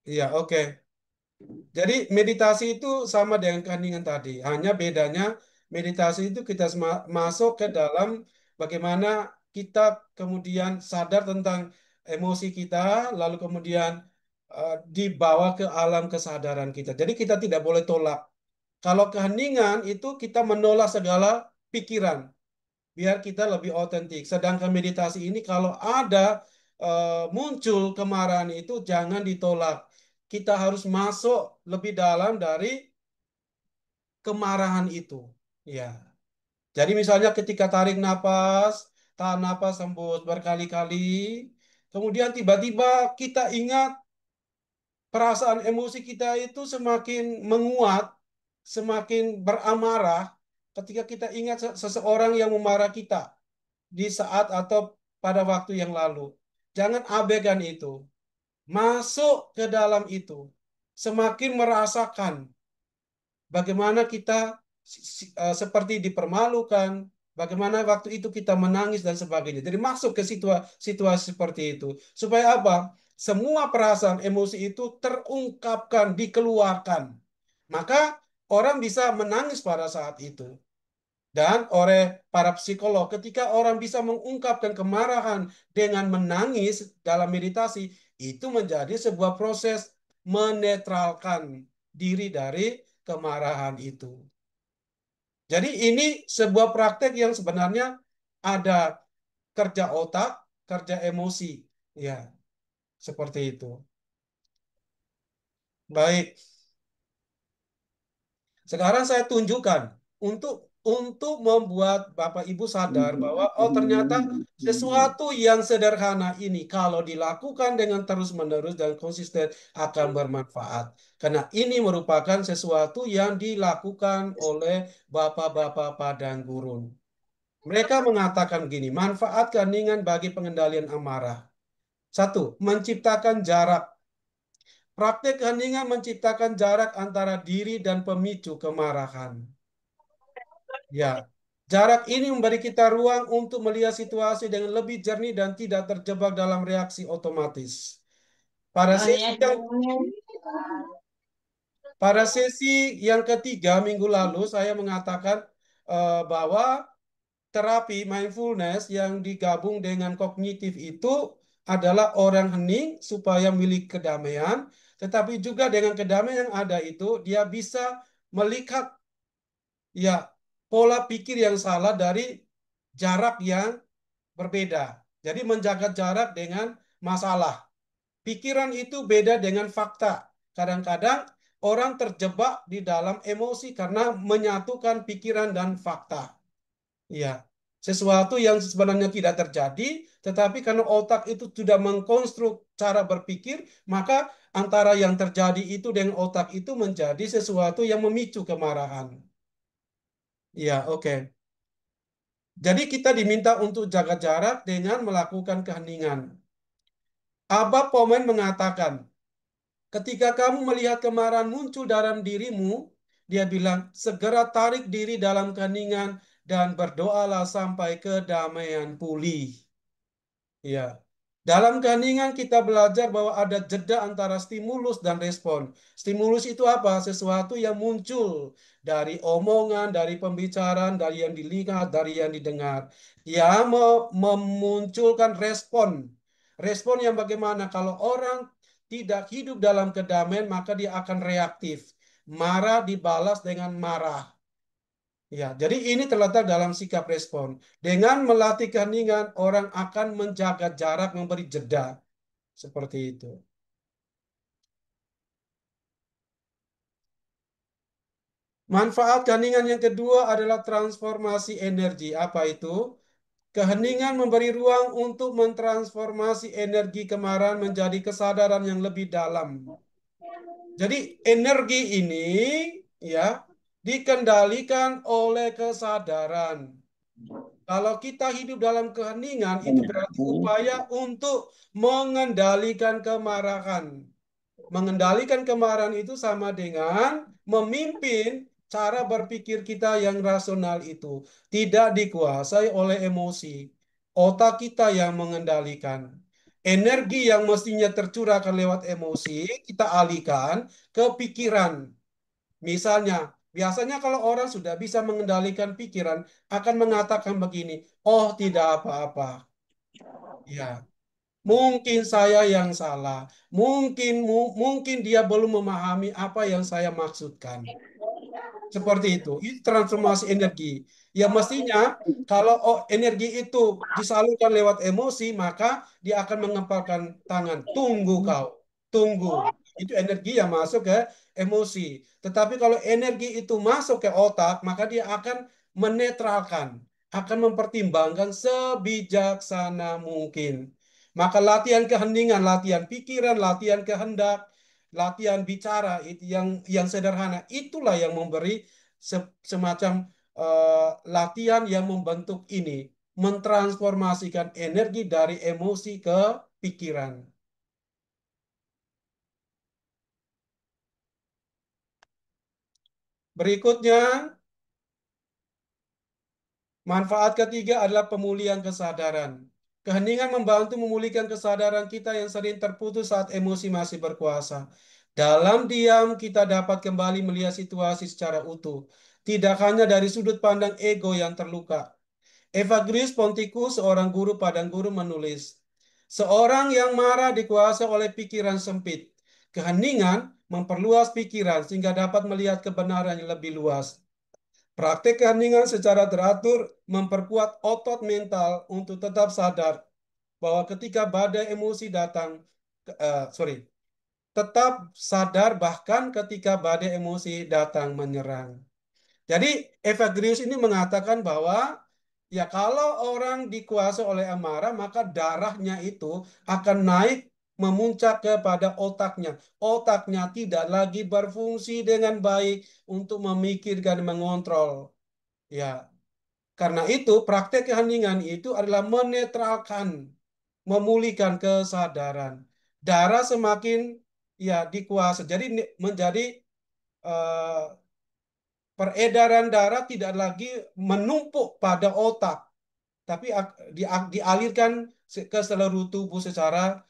Iya, oke. Jadi meditasi itu sama dengan keheningan tadi. Hanya bedanya meditasi itu kita masuk ke dalam bagaimana kita kemudian sadar tentang emosi kita, lalu kemudian dibawa ke alam kesadaran kita. Jadi kita tidak boleh tolak. Kalau keheningan itu kita menolak segala pikiran, biar kita lebih otentik. Sedangkan meditasi ini kalau ada muncul kemarahan itu jangan ditolak. Kita harus masuk lebih dalam dari kemarahan itu. Ya. Jadi misalnya ketika tarik napas, tahan napas hembus berkali-kali, kemudian tiba-tiba kita ingat perasaan emosi kita itu semakin menguat, semakin beramarah ketika kita ingat seseorang yang memarah kita di saat atau pada waktu yang lalu. Jangan abaikan itu. Masuk ke dalam itu. Semakin merasakan bagaimana kita seperti dipermalukan, bagaimana waktu itu kita menangis dan sebagainya. Jadi masuk ke situasi seperti itu. Supaya apa? Semua perasaan emosi itu terungkapkan, dikeluarkan. Maka orang bisa menangis pada saat itu. Dan oleh para psikolog, ketika orang bisa mengungkapkan kemarahan dengan menangis dalam meditasi, itu menjadi sebuah proses menetralkan diri dari kemarahan itu. Jadi ini sebuah praktek yang sebenarnya ada kerja otak, kerja emosi. Ya, seperti itu. Baik, sekarang saya tunjukkan untuk membuat Bapak Ibu sadar bahwa oh ternyata sesuatu yang sederhana ini kalau dilakukan dengan terus-menerus dan konsisten akan bermanfaat. Karena ini merupakan sesuatu yang dilakukan oleh Bapak-bapak padang gurun. Mereka mengatakan begini, manfaat keheningan bagi pengendalian amarah. Satu, menciptakan jarak. Praktek keheningan menciptakan jarak antara diri dan pemicu kemarahan. Ya, jarak ini memberi kita ruang untuk melihat situasi dengan lebih jernih dan tidak terjebak dalam reaksi otomatis. Pada sesi yang pada sesi yang ketiga minggu lalu saya mengatakan bahwa terapi mindfulness yang digabung dengan kognitif itu adalah orang hening supaya milik kedamaian, tetapi juga dengan kedamaian yang ada itu dia bisa melihat ya pola pikir yang salah dari jarak yang berbeda. Jadi menjaga jarak dengan masalah. Pikiran itu beda dengan fakta. Kadang-kadang orang terjebak di dalam emosi karena menyatukan pikiran dan fakta. Ya, sesuatu yang sebenarnya tidak terjadi, tetapi karena otak itu sudah mengkonstruk cara berpikir, maka antara yang terjadi itu dengan otak itu menjadi sesuatu yang memicu kemarahan. Ya, oke. Jadi kita diminta untuk jaga jarak dengan melakukan keheningan. Abah Pomen mengatakan, ketika kamu melihat kemarahan muncul dalam dirimu, dia bilang, segera tarik diri dalam keheningan dan berdoalah sampai kedamaian pulih. Ya. Dalam keheningan kita belajar bahwa ada jeda antara stimulus dan respon. Stimulus itu apa? Sesuatu yang muncul dari omongan, dari pembicaraan, dari yang dilihat, dari yang didengar. Yang memunculkan respon. Respon yang bagaimana? Kalau orang tidak hidup dalam kedamaian, maka dia akan reaktif. Marah dibalas dengan marah. Ya, jadi ini terletak dalam sikap respon. Dengan melatih keheningan, orang akan menjaga jarak, memberi jeda. Seperti itu. Manfaat keheningan yang kedua adalah transformasi energi. Apa itu? Keheningan memberi ruang untuk mentransformasi energi kemarahan menjadi kesadaran yang lebih dalam. Jadi energi ini ya dikendalikan oleh kesadaran. Kalau kita hidup dalam keheningan, itu berarti upaya untuk mengendalikan kemarahan. Mengendalikan kemarahan itu sama dengan memimpin cara berpikir kita yang rasional itu. Tidak dikuasai oleh emosi. Otak kita yang mengendalikan. Energi yang mestinya tercurahkan lewat emosi, kita alihkan ke pikiran. Misalnya, biasanya kalau orang sudah bisa mengendalikan pikiran, akan mengatakan begini, oh tidak apa-apa. Ya, mungkin saya yang salah. Mungkin dia belum memahami apa yang saya maksudkan. Seperti itu. Itu transformasi energi. Ya mestinya kalau energi itu disalurkan lewat emosi, maka dia akan mengepalkan tangan. Tunggu kau. Tunggu. Itu energi yang masuk ke emosi. Tetapi kalau energi itu masuk ke otak, maka dia akan menetralkan, akan mempertimbangkan sebijaksana mungkin. Maka latihan keheningan, latihan pikiran, latihan kehendak, latihan bicara itu yang sederhana itulah yang memberi semacam latihan yang membentuk ini, mentransformasikan energi dari emosi ke pikiran. Berikutnya, manfaat ketiga adalah pemulihan kesadaran. Keheningan membantu memulihkan kesadaran kita yang sering terputus saat emosi masih berkuasa. Dalam diam, kita dapat kembali melihat situasi secara utuh, tidak hanya dari sudut pandang ego yang terluka. Evagrius Ponticus, seorang guru padang guru menulis, seorang yang marah dikuasai oleh pikiran sempit. Keheningan memperluas pikiran sehingga dapat melihat kebenaran yang lebih luas. Praktek keheningan secara teratur memperkuat otot mental untuk tetap sadar bahwa ketika badai emosi datang, sorry, tetap sadar bahkan ketika badai emosi datang menyerang. Jadi Evagrius ini mengatakan bahwa ya kalau orang dikuasai oleh amarah maka darahnya itu akan naik memuncak kepada otaknya. Otaknya tidak lagi berfungsi dengan baik untuk memikirkan dan mengontrol. Ya, karena itu praktek keheningan itu adalah menetralkan, memulihkan kesadaran. Darah semakin ya dikuasai. Jadi menjadi eh, peredaran darah tidak lagi menumpuk pada otak, tapi dialirkan ke seluruh tubuh secara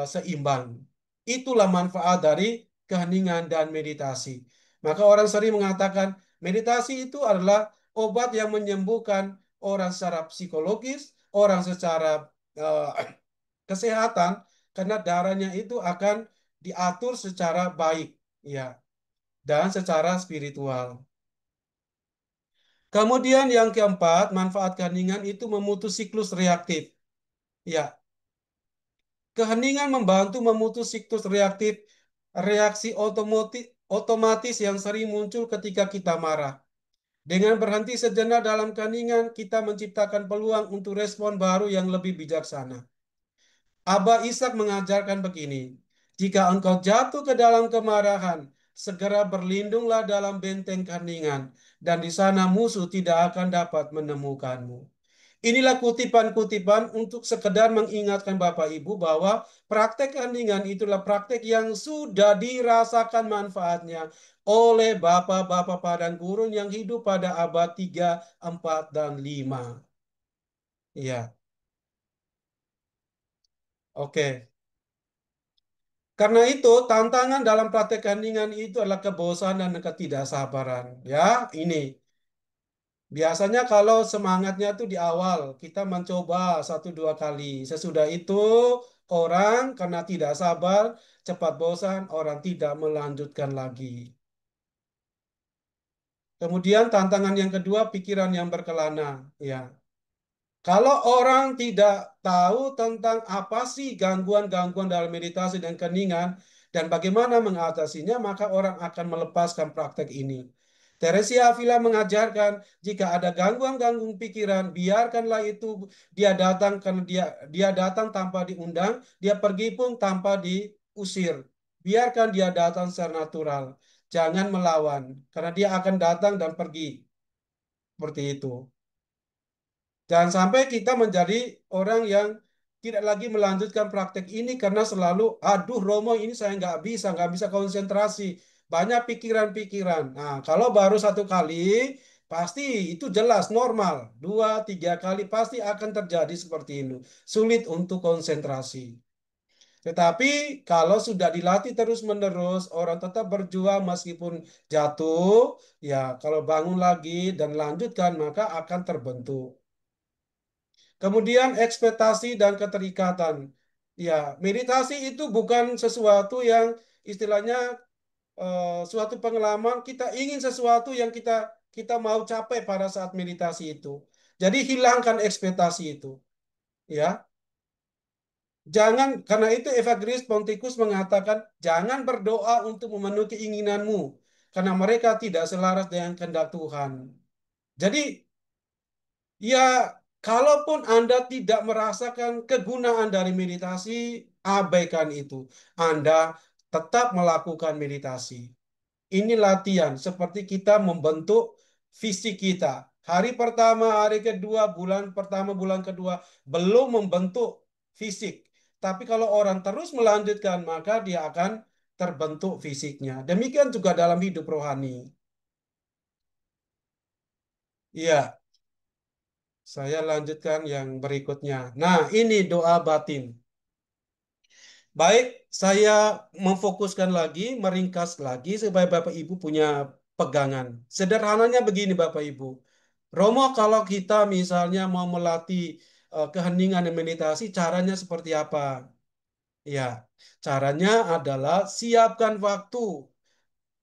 seimbang. Itulah manfaat dari keheningan dan meditasi. Maka orang sering mengatakan meditasi itu adalah obat yang menyembuhkan orang secara psikologis, orang secara eh, kesehatan, karena darahnya itu akan diatur secara baik, ya, dan secara spiritual. Kemudian yang keempat, manfaat keheningan itu memutus siklus reaktif. Ya, keheningan membantu memutus siklus reaktif, reaksi otomatis yang sering muncul ketika kita marah. Dengan berhenti sejenak dalam keheningan, kita menciptakan peluang untuk respon baru yang lebih bijaksana. Abah Ishak mengajarkan begini, jika engkau jatuh ke dalam kemarahan, segera berlindunglah dalam benteng keheningan, dan di sana musuh tidak akan dapat menemukanmu. Inilah kutipan-kutipan untuk sekedar mengingatkan Bapak Ibu bahwa praktek keheningan itulah praktek yang sudah dirasakan manfaatnya oleh Bapak-Bapak padang gurun yang hidup pada abad 3, 4, dan 5. Ya, oke. Karena itu, tantangan dalam praktek keheningan itu adalah kebosanan dan ketidaksabaran. Ya, ini. Biasanya kalau semangatnya itu di awal, kita mencoba satu dua kali. Sesudah itu, orang karena tidak sabar, cepat bosan, orang tidak melanjutkan lagi. Kemudian tantangan yang kedua, pikiran yang berkelana. Ya. Kalau orang tidak tahu tentang apa sih gangguan-gangguan dalam meditasi dan keningan dan bagaimana mengatasinya, maka orang akan melepaskan praktek ini. Teresia Avila mengajarkan jika ada gangguan-gangguan pikiran, biarkanlah itu dia datang karena dia datang tanpa diundang, dia pergi pun tanpa diusir. Biarkan dia datang secara natural. Jangan melawan karena dia akan datang dan pergi. Seperti itu. Jangan sampai kita menjadi orang yang tidak lagi melanjutkan praktek ini karena selalu, aduh Romo ini saya nggak bisa konsentrasi, banyak pikiran-pikiran. Nah, kalau baru satu kali, pasti itu jelas normal. Dua, tiga kali pasti akan terjadi seperti ini. Sulit untuk konsentrasi. Tetapi kalau sudah dilatih terus-menerus, orang tetap berjuang meskipun jatuh, ya kalau bangun lagi dan lanjutkan maka akan terbentuk. Kemudian ekspektasi dan keterikatan. Ya, meditasi itu bukan sesuatu yang istilahnya suatu pengalaman kita ingin sesuatu yang kita kita mau capai pada saat meditasi itu. Jadi hilangkan ekspektasi itu, ya. Jangan karena itu Evagrius Ponticus mengatakan jangan berdoa untuk memenuhi keinginanmu karena mereka tidak selaras dengan kehendak Tuhan. Jadi ya, kalaupun Anda tidak merasakan kegunaan dari meditasi, abaikan itu. Anda tetap melakukan meditasi. Ini latihan seperti kita membentuk fisik kita. Hari pertama, hari kedua, bulan pertama, bulan kedua belum membentuk fisik. Tapi kalau orang terus melanjutkan, maka dia akan terbentuk fisiknya. Demikian juga dalam hidup rohani. Iya, saya lanjutkan yang berikutnya. Nah, ini doa batin. Baik, saya memfokuskan lagi, meringkas lagi supaya Bapak Ibu punya pegangan. Sederhananya begini Bapak Ibu. Romo, kalau kita misalnya mau melatih keheningan dan meditasi, caranya seperti apa? Ya, caranya adalah siapkan waktu.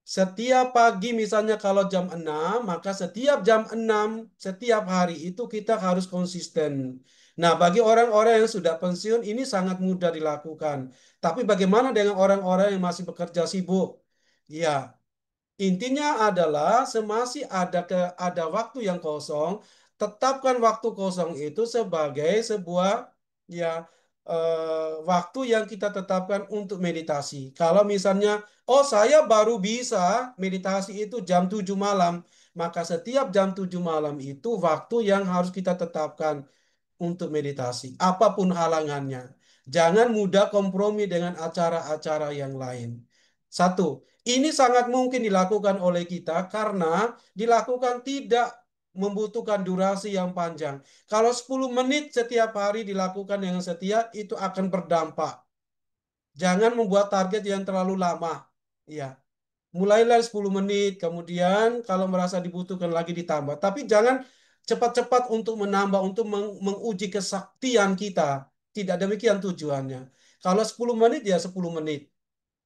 Setiap pagi misalnya kalau jam 6, maka setiap jam 6 setiap hari itu kita harus konsisten. Nah, bagi orang-orang yang sudah pensiun ini sangat mudah dilakukan. Tapi bagaimana dengan orang-orang yang masih bekerja sibuk? Ya, intinya adalah semasih ada waktu yang kosong, tetapkan waktu kosong itu sebagai sebuah ya waktu yang kita tetapkan untuk meditasi. Kalau misalnya, oh saya baru bisa meditasi itu jam 7 malam, maka setiap jam 7 malam itu waktu yang harus kita tetapkan untuk meditasi, apapun halangannya. Jangan mudah kompromi dengan acara-acara yang lain. Satu, ini sangat mungkin dilakukan oleh kita karena dilakukan tidak membutuhkan durasi yang panjang. Kalau 10 menit setiap hari dilakukan dengan setia, itu akan berdampak. Jangan membuat target yang terlalu lama. Ya, mulailah 10 menit, kemudian kalau merasa dibutuhkan lagi ditambah. Tapi jangan cepat-cepat untuk menambah, untuk menguji kesaktian kita. Tidak demikian tujuannya. Kalau 10 menit ya 10 menit.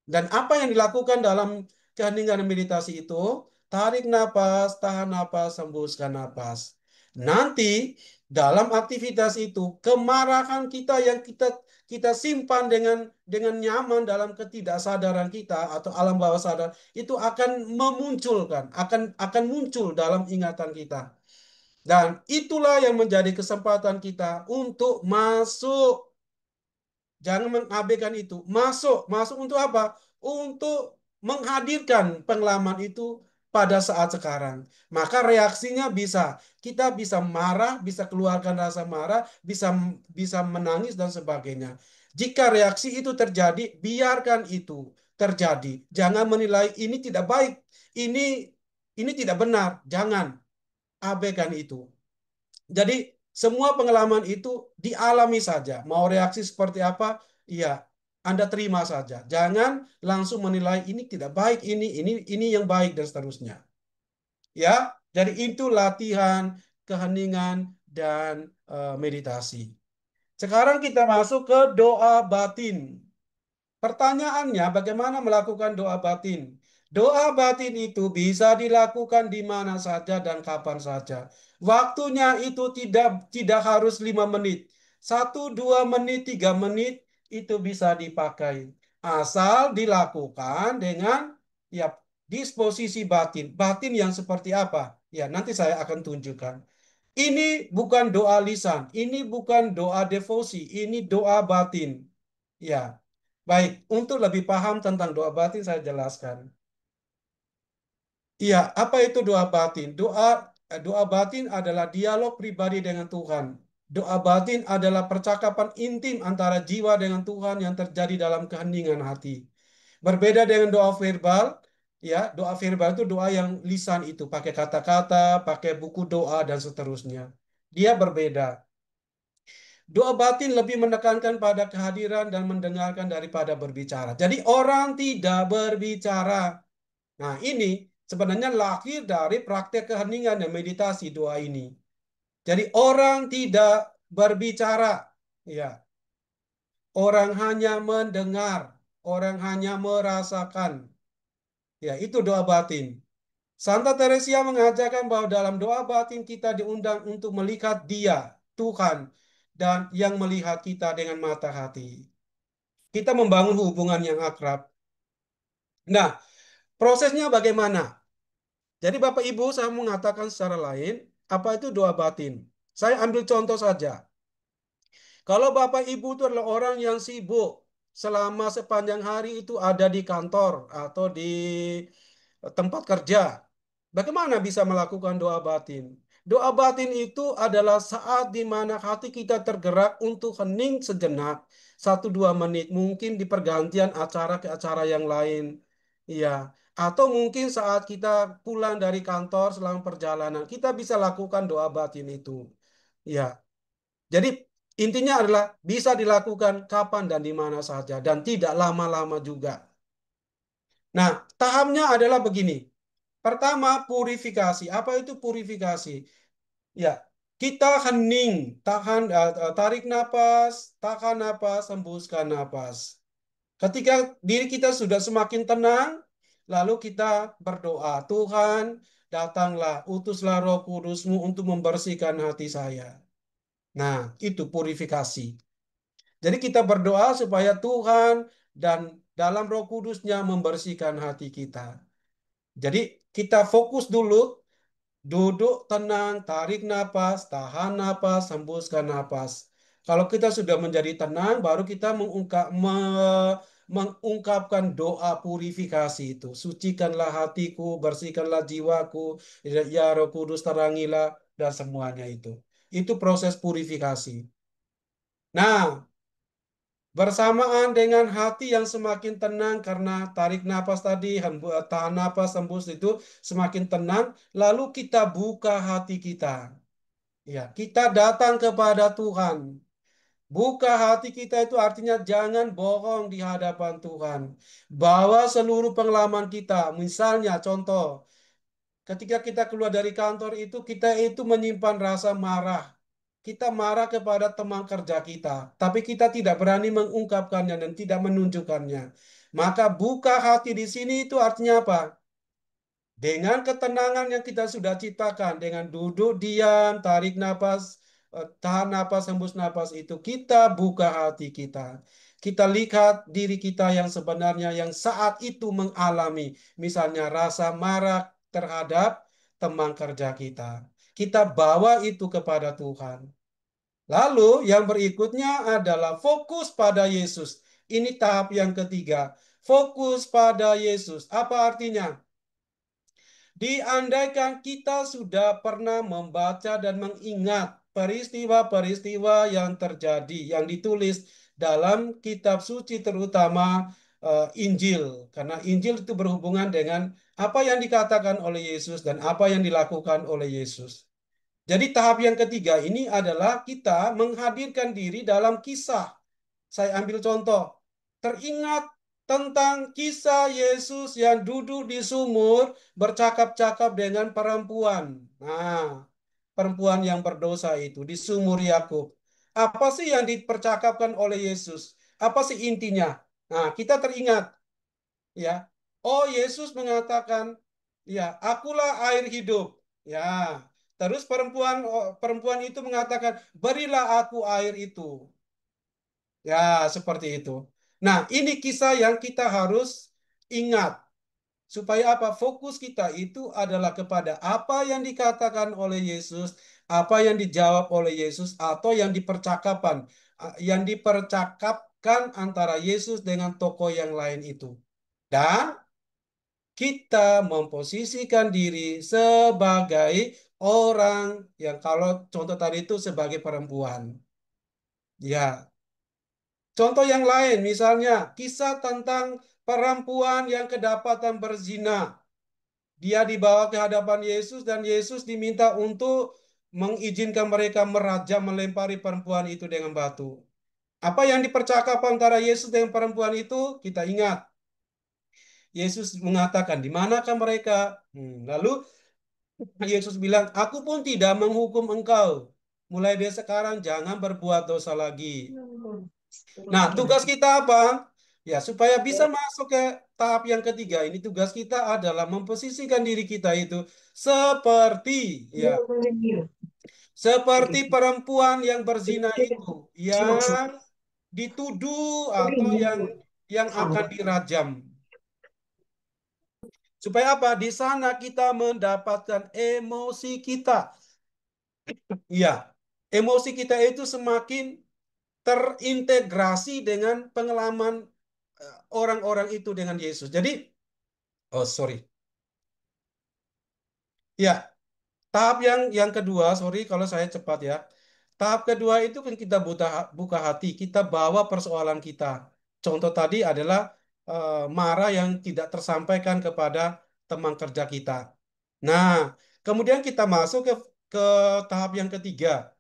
Dan apa yang dilakukan dalam keheningan meditasi itu? Tarik napas, tahan napas, hembuskan napas. Nanti dalam aktivitas itu kemarahan kita yang kita simpan dengan nyaman dalam ketidaksadaran kita atau alam bawah sadar itu akan memunculkan, akan muncul dalam ingatan kita. Dan itulah yang menjadi kesempatan kita untuk masuk. Jangan mengabaikan itu. Masuk, masuk untuk apa? Untuk menghadirkan pengalaman itu pada saat sekarang. Maka reaksinya bisa, kita bisa marah, bisa keluarkan rasa marah, bisa bisa menangis dan sebagainya. Jika reaksi itu terjadi, biarkan itu terjadi. Jangan menilai ini tidak baik, ini ini tidak benar. Jangan abaikan itu. Jadi semua pengalaman itu dialami saja. Mau reaksi seperti apa? Iya, Anda terima saja. Jangan langsung menilai ini tidak baik, ini yang baik dan seterusnya. Ya, jadi itu latihan keheningan dan meditasi. Sekarang kita masuk ke doa batin. Pertanyaannya, bagaimana melakukan doa batin? Doa batin itu bisa dilakukan di mana saja dan kapan saja. Waktunya itu tidak harus 5 menit. 1, 2 menit, 3 menit itu bisa dipakai. Asal dilakukan dengan ya disposisi batin. Batin yang seperti apa? Ya, nanti saya akan tunjukkan. Ini bukan doa lisan, ini bukan doa devosi, ini doa batin. Ya, baik. Untuk lebih paham tentang doa batin, saya jelaskan. Iya, apa itu doa batin? Doa batin adalah dialog pribadi dengan Tuhan. Doa batin adalah percakapan intim antara jiwa dengan Tuhan yang terjadi dalam keheningan hati. Berbeda dengan doa verbal, ya, doa verbal itu doa yang lisan itu, pakai kata-kata, pakai buku doa dan seterusnya. Dia berbeda. Doa batin lebih menekankan pada kehadiran dan mendengarkan daripada berbicara. Jadi orang tidak berbicara. Nah, ini sebenarnya lahir dari praktek keheningan dan meditasi doa ini. Jadi orang tidak berbicara, ya. Orang hanya mendengar, orang hanya merasakan. Ya, itu doa batin. Santa Teresia mengajarkan bahwa dalam doa batin kita diundang untuk melihat Dia, Tuhan, dan yang melihat kita dengan mata hati. Kita membangun hubungan yang akrab. Nah, prosesnya bagaimana? Jadi Bapak Ibu, saya mengatakan secara lain, apa itu doa batin? Saya ambil contoh saja. Kalau Bapak Ibu itu adalah orang yang sibuk selama sepanjang hari itu ada di kantor atau di tempat kerja, bagaimana bisa melakukan doa batin? Doa batin itu adalah saat di mana hati kita tergerak untuk hening sejenak, 1-2 menit, mungkin di pergantian acara ke acara yang lain. Iya. Atau mungkin saat kita pulang dari kantor selama perjalanan, kita bisa lakukan doa batin itu. Ya. Jadi intinya adalah bisa dilakukan kapan dan di mana saja dan tidak lama-lama juga. Nah, tahapnya adalah begini. Pertama, purifikasi. Apa itu purifikasi? Ya, kita hening, tarik napas, tahan napas, hembuskan napas. Ketika diri kita sudah semakin tenang, lalu kita berdoa, Tuhan, datanglah, utuslah Roh Kudus-Mu untuk membersihkan hati saya. Nah, itu purifikasi. Jadi kita berdoa supaya Tuhan dan dalam Roh Kudus-Nya membersihkan hati kita. Jadi kita fokus dulu, duduk tenang, tarik napas, tahan napas, hembuskan napas. Kalau kita sudah menjadi tenang, baru kita mengungkapkan doa purifikasi itu. Sucikanlah hatiku, bersihkanlah jiwaku, ya ya Roh Kudus terangilah, dan semuanya itu. Itu proses purifikasi. Nah, bersamaan dengan hati yang semakin tenang karena tarik napas tadi, tahan napas, hembus itu semakin tenang, lalu kita buka hati kita. Ya, kita datang kepada Tuhan. Buka hati kita itu artinya jangan bohong di hadapan Tuhan. Bawa seluruh pengalaman kita. Misalnya contoh, ketika kita keluar dari kantor itu, kita itu menyimpan rasa marah. Kita marah kepada teman kerja kita, tapi kita tidak berani mengungkapkannya dan tidak menunjukkannya. Maka buka hati di sini itu artinya apa? Dengan ketenangan yang kita sudah ciptakan, dengan duduk diam, tarik napas, tahan napas, hembus napas itu, kita buka hati kita. Kita lihat diri kita yang sebenarnya yang saat itu mengalami, misalnya rasa marah terhadap teman kerja kita. Kita bawa itu kepada Tuhan. Lalu yang berikutnya adalah fokus pada Yesus. Ini tahap yang ketiga. Fokus pada Yesus. Apa artinya? Diandaikan kita sudah pernah membaca dan mengingat peristiwa-peristiwa yang terjadi, yang ditulis dalam kitab suci terutama Injil. Karena Injil itu berhubungan dengan apa yang dikatakan oleh Yesus dan apa yang dilakukan oleh Yesus. Jadi tahap yang ketiga ini adalah kita menghadirkan diri dalam kisah. Saya ambil contoh. Teringat tentang kisah Yesus yang duduk di sumur bercakap-cakap dengan perempuan. Nah, perempuan yang berdosa itu di sumur Yakub. Apa sih yang dipercakapkan oleh Yesus? Apa sih intinya? Nah, kita teringat, ya. Oh, Yesus mengatakan, ya, akulah air hidup. Ya. Terus perempuan itu mengatakan, berilah aku air itu. Ya, seperti itu. Nah, ini kisah yang kita harus ingat. Supaya apa? Fokus kita itu adalah kepada apa yang dikatakan oleh Yesus, apa yang dijawab oleh Yesus, atau yang dipercakapkan antara Yesus dengan tokoh yang lain itu. Dan kita memposisikan diri sebagai orang yang kalau contoh tadi itu sebagai perempuan. Ya, contoh yang lain misalnya kisah tentang perempuan yang kedapatan berzina. Dia dibawa ke hadapan Yesus dan Yesus diminta untuk mengizinkan mereka merajam melempari perempuan itu dengan batu. Apa yang dipercakap antara Yesus dengan perempuan itu? Kita ingat. Yesus mengatakan, "Di manakah mereka?" Lalu Yesus bilang, "Aku pun tidak menghukum engkau. Mulai dari sekarang jangan berbuat dosa lagi." Nah, tugas kita apa? Ya, supaya bisa masuk ke tahap yang ketiga ini, tugas kita adalah memposisikan diri kita itu seperti, ya, seperti perempuan yang berzina itu, yang dituduh atau yang akan dirajam. Supaya apa? Di sana kita mendapatkan emosi kita. Iya, emosi kita itu semakin terintegrasi dengan pengalaman orang-orang itu dengan Yesus. Jadi, oh sorry. Ya, tahap yang kedua, sorry kalau saya cepat ya. Tahap kedua itu kan kita buka hati, kita bawa persoalan kita. Contoh tadi adalah marah yang tidak tersampaikan kepada teman kerja kita. Nah, kemudian kita masuk ke tahap yang ketiga.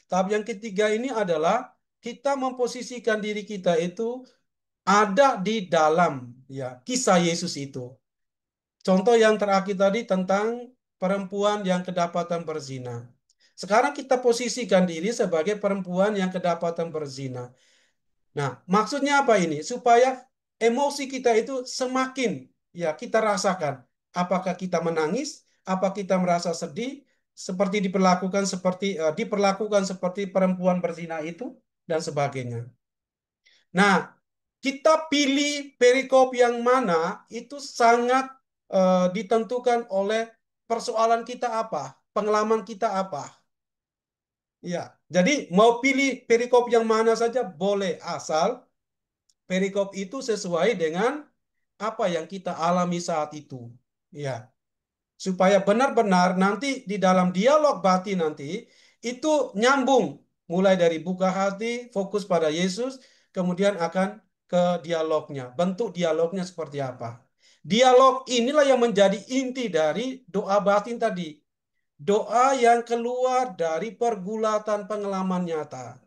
Tahap yang ketiga ini adalah kita memposisikan diri kita itu ada di dalam ya kisah Yesus itu. Contoh yang terakhir tadi tentang perempuan yang kedapatan berzina. Sekarang kita posisikan diri sebagai perempuan yang kedapatan berzina. Nah, maksudnya apa ini? Supaya emosi kita itu semakin ya kita rasakan. Apakah kita menangis? Apa kita merasa sedih? Seperti diperlakukan seperti perempuan berzina itu dan sebagainya. Nah, kita pilih perikop yang mana itu sangat ditentukan oleh persoalan kita apa, pengalaman kita apa. Ya, jadi mau pilih perikop yang mana saja boleh asal perikop itu sesuai dengan apa yang kita alami saat itu. Ya, supaya benar-benar nanti di dalam dialog batin nanti itu nyambung mulai dari buka hati, fokus pada Yesus, kemudian akan ke dialognya. Bentuk dialognya seperti apa? Dialog inilah yang menjadi inti dari doa batin tadi. Doa yang keluar dari pergulatan pengalaman nyata.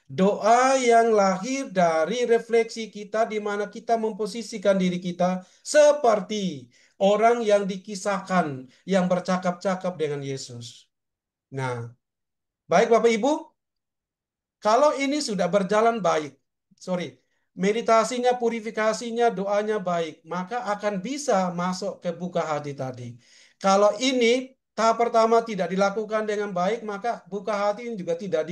Doa yang lahir dari refleksi kita di mana kita memposisikan diri kita seperti orang yang dikisahkan, yang bercakap-cakap dengan Yesus. Nah, baik Bapak Ibu, kalau ini sudah berjalan baik, sorry, meditasinya, purifikasinya, doanya baik, maka akan bisa masuk ke buka hati tadi. Kalau ini tahap pertama tidak dilakukan dengan baik, maka buka hati ini juga tidak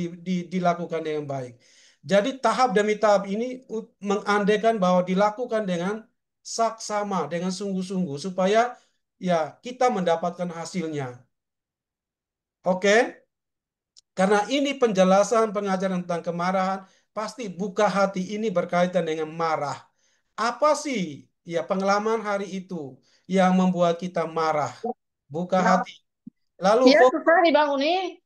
dilakukan dengan baik. Jadi tahap demi tahap ini mengandaikan bahwa dilakukan dengan saksama, dengan sungguh-sungguh, supaya ya kita mendapatkan hasilnya. Oke? Karena ini penjelasan pengajaran tentang kemarahan, pasti buka hati ini berkaitan dengan marah. Apa sih ya pengalaman hari itu yang membuat kita marah? Buka hati. Lalu
Iya, susah dibangun nih.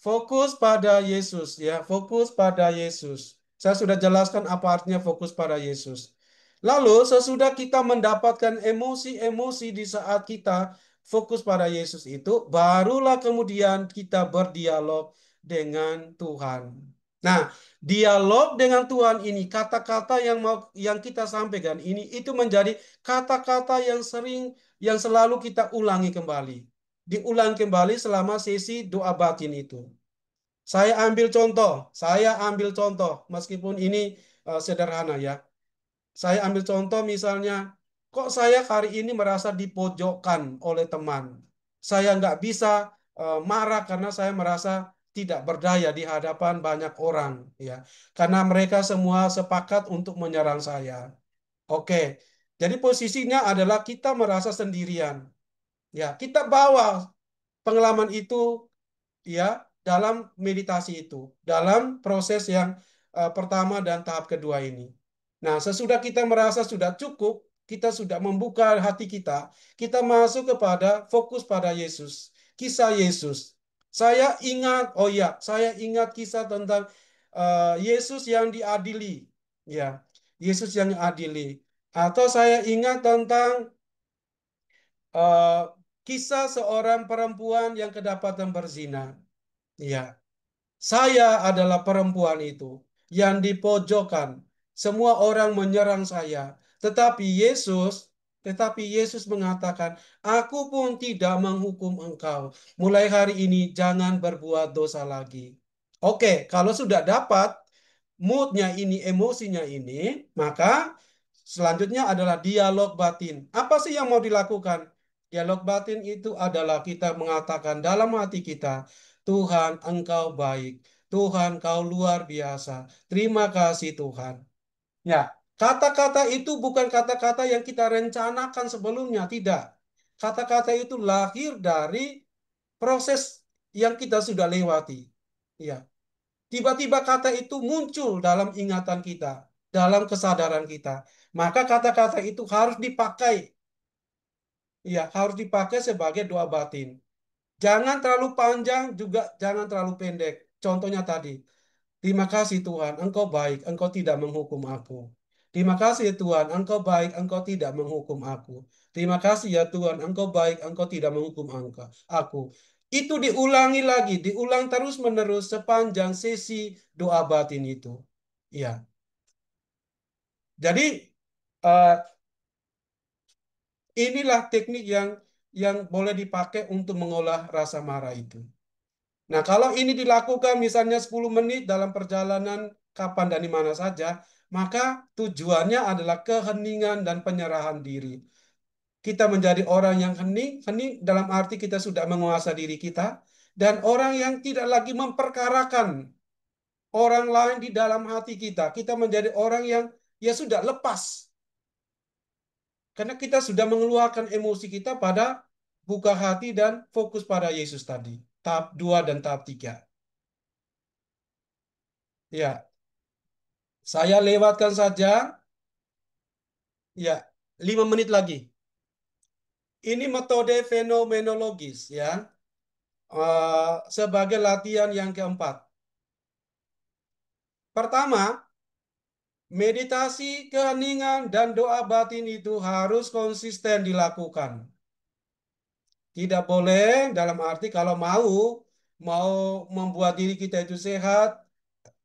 fokus pada Yesus ya, fokus pada Yesus. Saya sudah jelaskan apa artinya fokus pada Yesus. Lalu sesudah kita mendapatkan emosi-emosi di saat kita fokus pada Yesus itu, barulah kemudian kita berdialog dengan Tuhan. Nah, dialog dengan Tuhan ini, kata-kata yang kita sampaikan ini itu menjadi kata-kata yang yang selalu kita ulangi kembali. Diulang kembali selama sesi doa batin itu. Saya ambil contoh, meskipun ini sederhana ya. Saya ambil contoh misalnya, kok saya hari ini merasa dipojokkan oleh teman. Saya nggak bisa marah karena saya merasa tidak berdaya di hadapan banyak orang, ya. Karena mereka semua sepakat untuk menyerang saya. Oke, jadi posisinya adalah kita merasa sendirian. Ya, kita bawa pengalaman itu ya dalam meditasi itu, dalam proses yang pertama dan tahap kedua ini. Nah, sesudah kita merasa sudah cukup, kita sudah membuka hati kita, kita masuk kepada fokus pada Yesus, kisah Yesus. Saya ingat kisah tentang Yesus yang diadili, ya, Yesus yang diadili. Atau saya ingat tentang eh, kisah seorang perempuan yang kedapatan berzina. Ya, saya adalah perempuan itu yang dipojokkan. Semua orang menyerang saya. Tetapi Yesus, tetapi Yesus mengatakan, "Aku pun tidak menghukum engkau. Mulai hari ini jangan berbuat dosa lagi." Oke, kalau sudah dapat moodnya ini, emosinya ini, maka selanjutnya adalah dialog batin. Apa sih yang mau dilakukan? Dialog batin itu adalah kita mengatakan dalam hati kita, Tuhan, Engkau baik. Tuhan, Kau luar biasa. Terima kasih Tuhan. Ya, kata-kata itu bukan kata-kata yang kita rencanakan sebelumnya, tidak. Kata-kata itu lahir dari proses yang kita sudah lewati. Ya, tiba-tiba kata itu muncul dalam ingatan kita, dalam kesadaran kita. Maka kata-kata itu harus dipakai, ya, harus dipakai sebagai doa batin. Jangan terlalu panjang, juga jangan terlalu pendek. Contohnya tadi, terima kasih Tuhan, Engkau baik, Engkau tidak menghukum aku. Terima kasih ya Tuhan, Engkau baik, Engkau tidak menghukum aku. Terima kasih ya Tuhan, Engkau baik, Engkau tidak menghukum aku. Itu diulangi lagi, diulang terus-menerus sepanjang sesi doa batin itu. Ya, jadi eh, inilah teknik yang boleh dipakai untuk mengolah rasa marah itu. Nah, kalau ini dilakukan misalnya 10 menit dalam perjalanan kapan dan di mana saja, maka tujuannya adalah keheningan dan penyerahan diri. Kita menjadi orang yang hening, hening dalam arti kita sudah menguasai diri kita, dan orang yang tidak lagi memperkarakan orang lain di dalam hati kita. Kita menjadi orang yang ya sudah lepas, karena kita sudah mengeluarkan emosi kita pada buka hati dan fokus pada Yesus tadi. Tahap 2 dan tahap 3. Ya, saya lewatkan saja. Ya, 5 menit lagi. Ini metode fenomenologis ya. Sebagai latihan yang keempat. Pertama, meditasi, keheningan, dan doa batin itu harus konsisten dilakukan. Tidak boleh dalam arti kalau mau membuat diri kita itu sehat,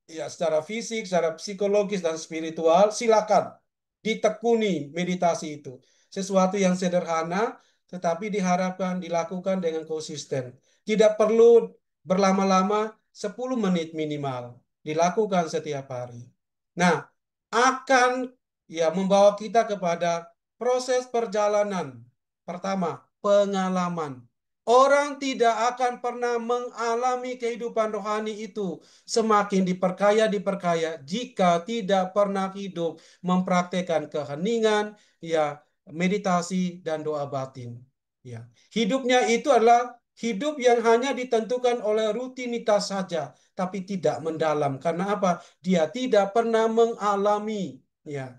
ya secara fisik, secara psikologis dan spiritual, silakan ditekuni meditasi itu. Sesuatu yang sederhana, tetapi diharapkan dilakukan dengan konsisten. Tidak perlu berlama-lama, 10 menit minimal. Dilakukan setiap hari. Nah, akan ya membawa kita kepada proses perjalanan. Pertama, pengalaman. Orang tidak akan pernah mengalami kehidupan rohani itu semakin diperkaya jika tidak pernah hidup mempraktekkan keheningan, ya, meditasi dan doa batin. Ya, hidupnya itu adalah hidup yang hanya ditentukan oleh rutinitas saja, tapi tidak mendalam. Karena apa? Dia tidak pernah mengalami. Ya,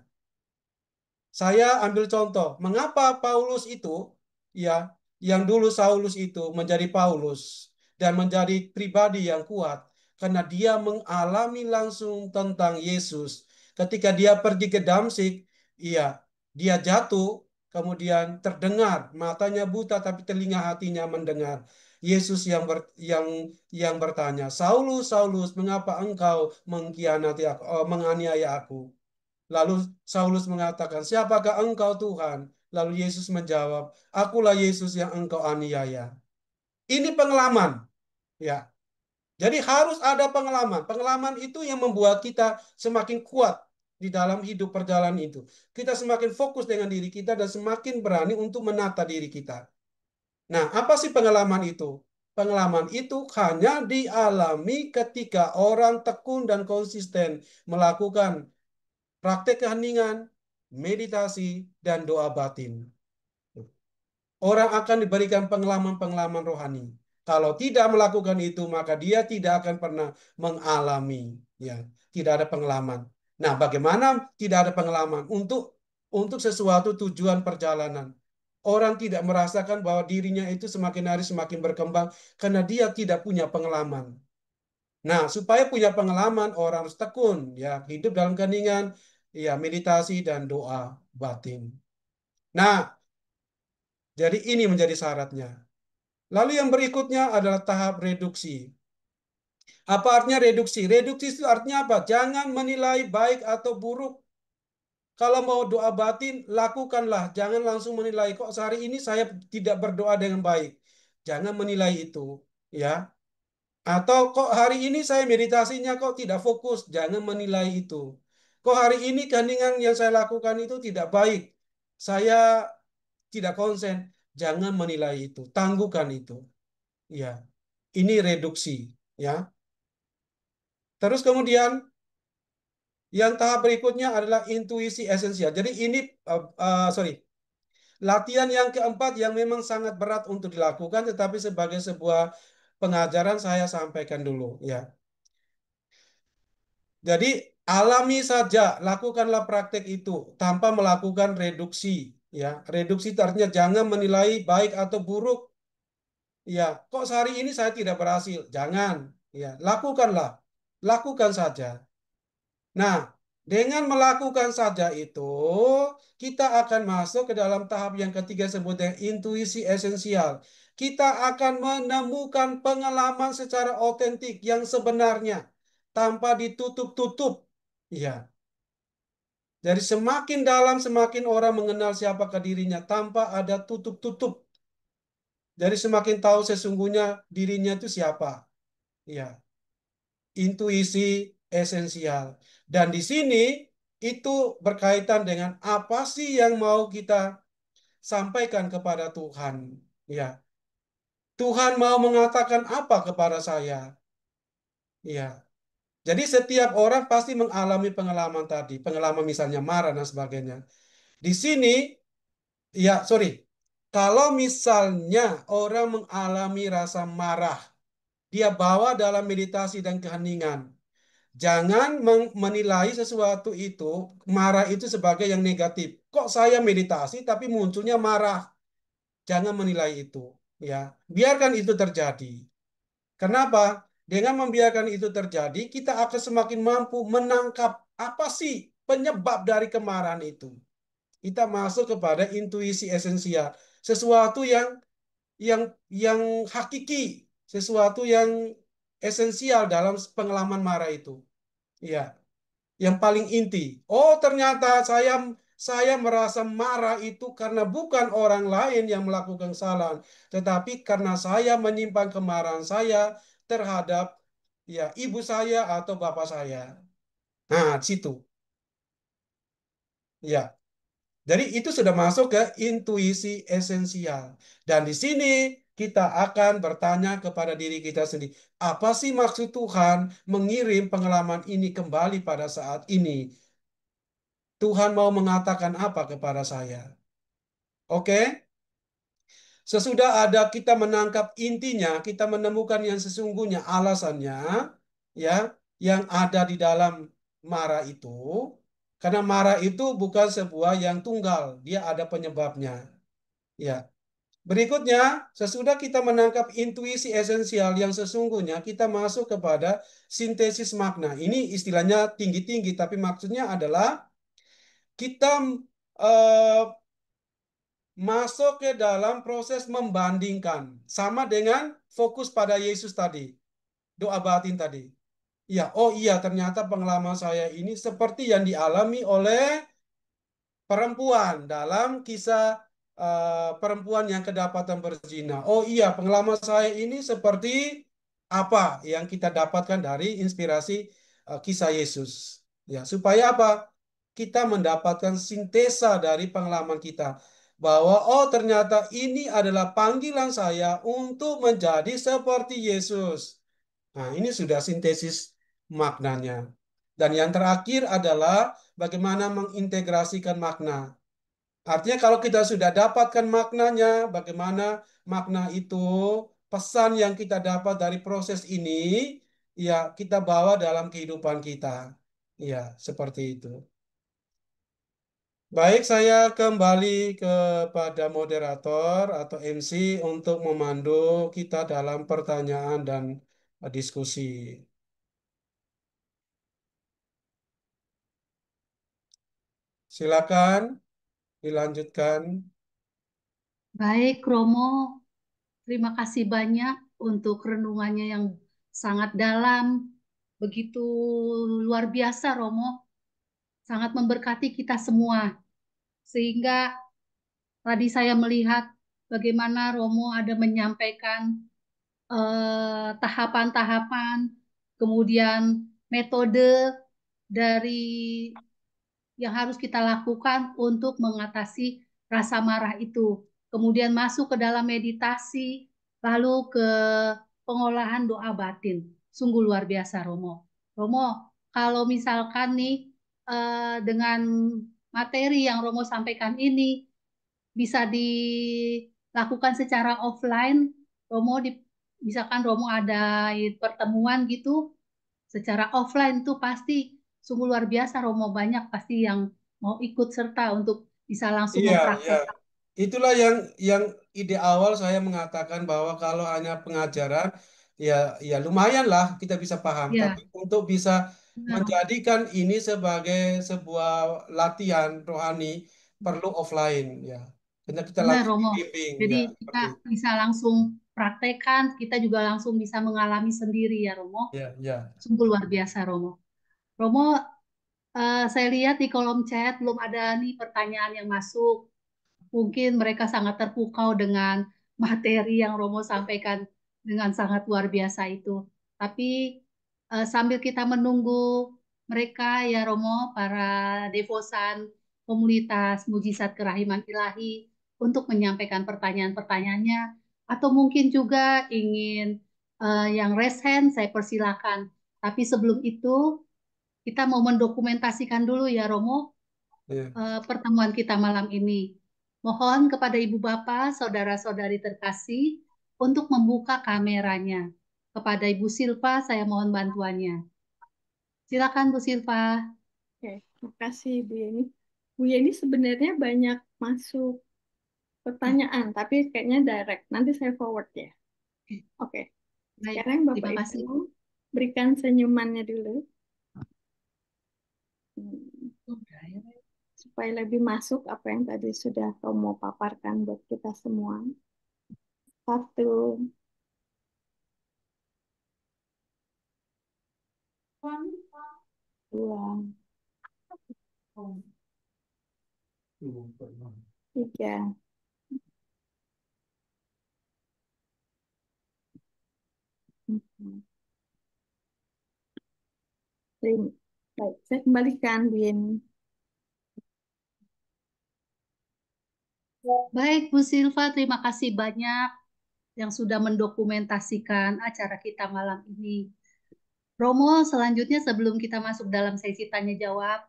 saya ambil contoh, mengapa Paulus itu, ya, yang dulu Saulus itu menjadi Paulus dan menjadi pribadi yang kuat, karena dia mengalami langsung tentang Yesus. Ketika dia pergi ke Damsik, iya, dia jatuh, kemudian terdengar, matanya buta tapi telinga hatinya mendengar. Yesus yang bertanya, Saulus, Saulus, mengapa engkau mengkhianati aku, menganiaya aku? Lalu Saulus mengatakan, siapakah engkau Tuhan? Lalu Yesus menjawab, akulah Yesus yang engkau aniaya. Ini pengalaman, ya. Jadi harus ada pengalaman. Pengalaman itu yang membuat kita semakin kuat di dalam hidup perjalanan itu. Kita semakin fokus dengan diri kita dan semakin berani untuk menata diri kita. Nah, apa sih pengalaman itu? Pengalaman itu hanya dialami ketika orang tekun dan konsisten melakukan praktek keheningan, meditasi, dan doa batin. Orang akan diberikan pengalaman-pengalaman rohani. Kalau tidak melakukan itu, maka dia tidak akan pernah mengalami, ya, tidak ada pengalaman. Nah, bagaimana tidak ada pengalaman? Untuk untuk sesuatu tujuan perjalanan. Orang tidak merasakan bahwa dirinya itu semakin hari semakin berkembang karena dia tidak punya pengalaman. Nah, supaya punya pengalaman, orang harus tekun, ya, hidup dalam keheningan, ya, meditasi dan doa batin. Nah, jadi ini menjadi syaratnya. Lalu yang berikutnya adalah tahap reduksi. Apa artinya reduksi? Reduksi itu artinya apa? Jangan menilai baik atau buruk. Kalau mau doa batin, lakukanlah. Jangan langsung menilai, kok sehari ini saya tidak berdoa dengan baik. Jangan menilai itu, ya. Atau kok hari ini saya meditasinya kok tidak fokus. Jangan menilai itu. Kok hari ini keheningan yang saya lakukan itu tidak baik. Saya tidak konsen. Jangan menilai itu. Tangguhkan itu. Ya, ini reduksi. Ya. Terus kemudian yang tahap berikutnya adalah intuisi esensial. Jadi ini, sorry, latihan yang keempat yang memang sangat berat untuk dilakukan, tetapi sebagai sebuah pengajaran saya sampaikan dulu. Ya. Jadi alami saja, lakukanlah praktek itu tanpa melakukan reduksi. Ya, reduksi itu artinya jangan menilai baik atau buruk. Ya, kok sehari ini saya tidak berhasil? Jangan. Ya, lakukanlah, lakukan saja. Nah, dengan melakukan saja itu, kita akan masuk ke dalam tahap yang ketiga sebutnya intuisi esensial. Kita akan menemukan pengalaman secara otentik yang sebenarnya tanpa ditutup-tutup. Ya, jadi semakin dalam semakin orang mengenal siapakah dirinya tanpa ada tutup-tutup. Jadi semakin tahu sesungguhnya dirinya itu siapa. Ya, intuisi esensial. Dan di sini itu berkaitan dengan apa sih yang mau kita sampaikan kepada Tuhan. Ya, Tuhan mau mengatakan apa kepada saya. Ya, jadi setiap orang pasti mengalami pengalaman tadi, pengalaman misalnya marah dan sebagainya. Di sini, ya sorry, kalau misalnya orang mengalami rasa marah, dia bawa dalam meditasi dan keheningan. Jangan menilai sesuatu itu, marah itu sebagai yang negatif. Kok saya meditasi tapi munculnya marah? Jangan menilai itu, ya. Biarkan itu terjadi. Kenapa? Dengan membiarkan itu terjadi, kita akan semakin mampu menangkap apa sih penyebab dari kemarahan itu. Kita masuk kepada intuisi esensial, sesuatu yang yang hakiki, sesuatu yang esensial dalam pengalaman marah itu. Ya, yang paling inti. Oh, ternyata saya merasa marah itu karena bukan orang lain yang melakukan kesalahan, tetapi karena saya menyimpan kemarahan saya terhadap ya ibu saya atau bapak saya. Nah, di situ. Ya. Jadi itu sudah masuk ke intuisi esensial. Dan di sini kita akan bertanya kepada diri kita sendiri, apa sih maksud Tuhan mengirim pengalaman ini kembali pada saat ini? Tuhan mau mengatakan apa kepada saya? Oke, sesudah ada kita menangkap intinya, kita menemukan yang sesungguhnya alasannya, ya, yang ada di dalam marah itu. Karena marah itu bukan sebuah yang tunggal, dia ada penyebabnya. Ya. Berikutnya, sesudah kita menangkap intuisi esensial yang sesungguhnya, kita masuk kepada sintesis makna. Ini istilahnya tinggi-tinggi, tapi maksudnya adalah kita eh, masuk ke dalam proses membandingkan sama dengan fokus pada Yesus tadi, doa batin tadi. Ya, oh iya ternyata pengalaman saya ini seperti yang dialami oleh perempuan dalam kisah perempuan yang kedapatan berzina. Oh iya, pengalaman saya ini seperti apa yang kita dapatkan dari inspirasi kisah Yesus. Ya, supaya apa? Kita mendapatkan sintesa dari pengalaman kita bahwa oh ternyata ini adalah panggilan saya untuk menjadi seperti Yesus. Nah, ini sudah sintesis maknanya. Dan yang terakhir adalah bagaimana mengintegrasikan makna. Artinya kalau kita sudah dapatkan maknanya, bagaimana makna itu, pesan yang kita dapat dari proses ini, ya kita bawa dalam kehidupan kita. Ya, seperti itu. Baik, saya kembali kepada moderator atau MC untuk memandu kita dalam pertanyaan dan diskusi. Silakan dilanjutkan.
Baik, Romo, terima kasih banyak untuk renungannya yang sangat dalam, begitu luar biasa, Romo, sangat memberkati kita semua. Sehingga tadi saya melihat bagaimana Romo ada menyampaikan tahapan-tahapan, kemudian metode dari yang harus kita lakukan untuk mengatasi rasa marah itu. Kemudian masuk ke dalam meditasi, lalu ke pengolahan doa batin. Sungguh luar biasa, Romo. Romo, kalau misalkan nih dengan materi yang Romo sampaikan ini bisa dilakukan secara offline, Romo misalkan Romo ada pertemuan gitu, secara offline tuh pasti sungguh luar biasa Romo, banyak pasti yang mau ikut serta untuk bisa langsung
Iya, iya.
mempraktekkan.
Itulah yang ide awal saya mengatakan bahwa kalau hanya pengajaran, ya ya lumayan lah kita bisa paham.
Ya,
Tapi untuk bisa
benar,
menjadikan ini sebagai sebuah latihan rohani perlu offline, ya. Karena kita
benar
langsung
Romo.
dibimbing,
Jadi
ya
kita
seperti itu.
bisa langsung praktekkan, kita juga langsung bisa mengalami sendiri ya Romo.
Ya, ya.
Sungguh luar biasa Romo. Romo, saya lihat di kolom chat belum ada nih pertanyaan yang masuk. Mungkin mereka sangat terpukau dengan materi yang Romo sampaikan dengan sangat luar biasa itu. Tapi sambil kita menunggu mereka ya Romo, para devosan komunitas Mujizat Kerahiman Ilahi untuk menyampaikan pertanyaan-pertanyaannya, atau mungkin juga ingin yang raise hand, saya persilakan. Tapi sebelum itu, kita mau mendokumentasikan dulu ya Romo,
Ya.
pertemuan kita malam ini. Mohon kepada Ibu Bapak, saudara-saudari terkasih, untuk membuka kameranya. Kepada Ibu Silva, saya mohon bantuannya. Silakan Bu Silva.
Oke, terima kasih Bu Yeni. Bu Yeni sebenarnya banyak masuk
Ya,
pertanyaan, tapi kayaknya direct. Nanti saya forward ya.
oke.
Oke,
Baik,
sekarang Bapak
terima
Ibu
kasih.
berikan senyumannya dulu. Hmm, supaya lebih masuk apa yang tadi sudah Romo paparkan buat kita semua. Satu, dua, tiga. Hmm. Baik, saya kembalikan Bu Yeni.
Baik, Bu Silva, terima kasih banyak yang sudah mendokumentasikan acara kita malam ini. Romo, selanjutnya sebelum kita masuk dalam sesi tanya jawab,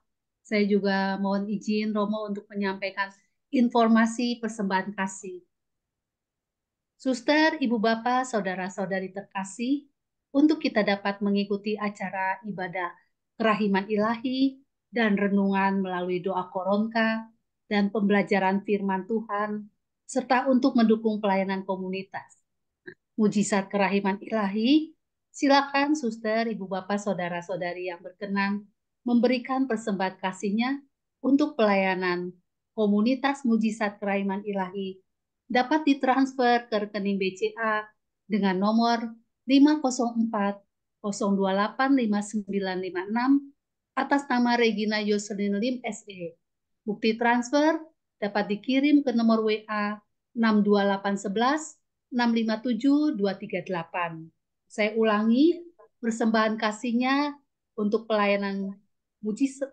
saya juga mohon izin Romo untuk menyampaikan informasi persembahan kasih. Suster, Ibu Bapak, Saudara-saudari terkasih, untuk kita dapat mengikuti acara ibadah kerahiman ilahi dan renungan melalui doa koronka dan pembelajaran firman Tuhan, serta untuk mendukung pelayanan komunitas. Mujizat kerahiman ilahi, silakan suster, ibu bapak, saudara-saudari yang berkenan memberikan persembahan kasihnya untuk pelayanan komunitas mujizat kerahiman ilahi dapat ditransfer ke rekening BCA dengan nomor 504 028 5956 atas nama Regina Yoselin Lim SE. Bukti transfer dapat dikirim ke nomor WA 62811 657 238. Saya ulangi, persembahan kasihnya untuk pelayanan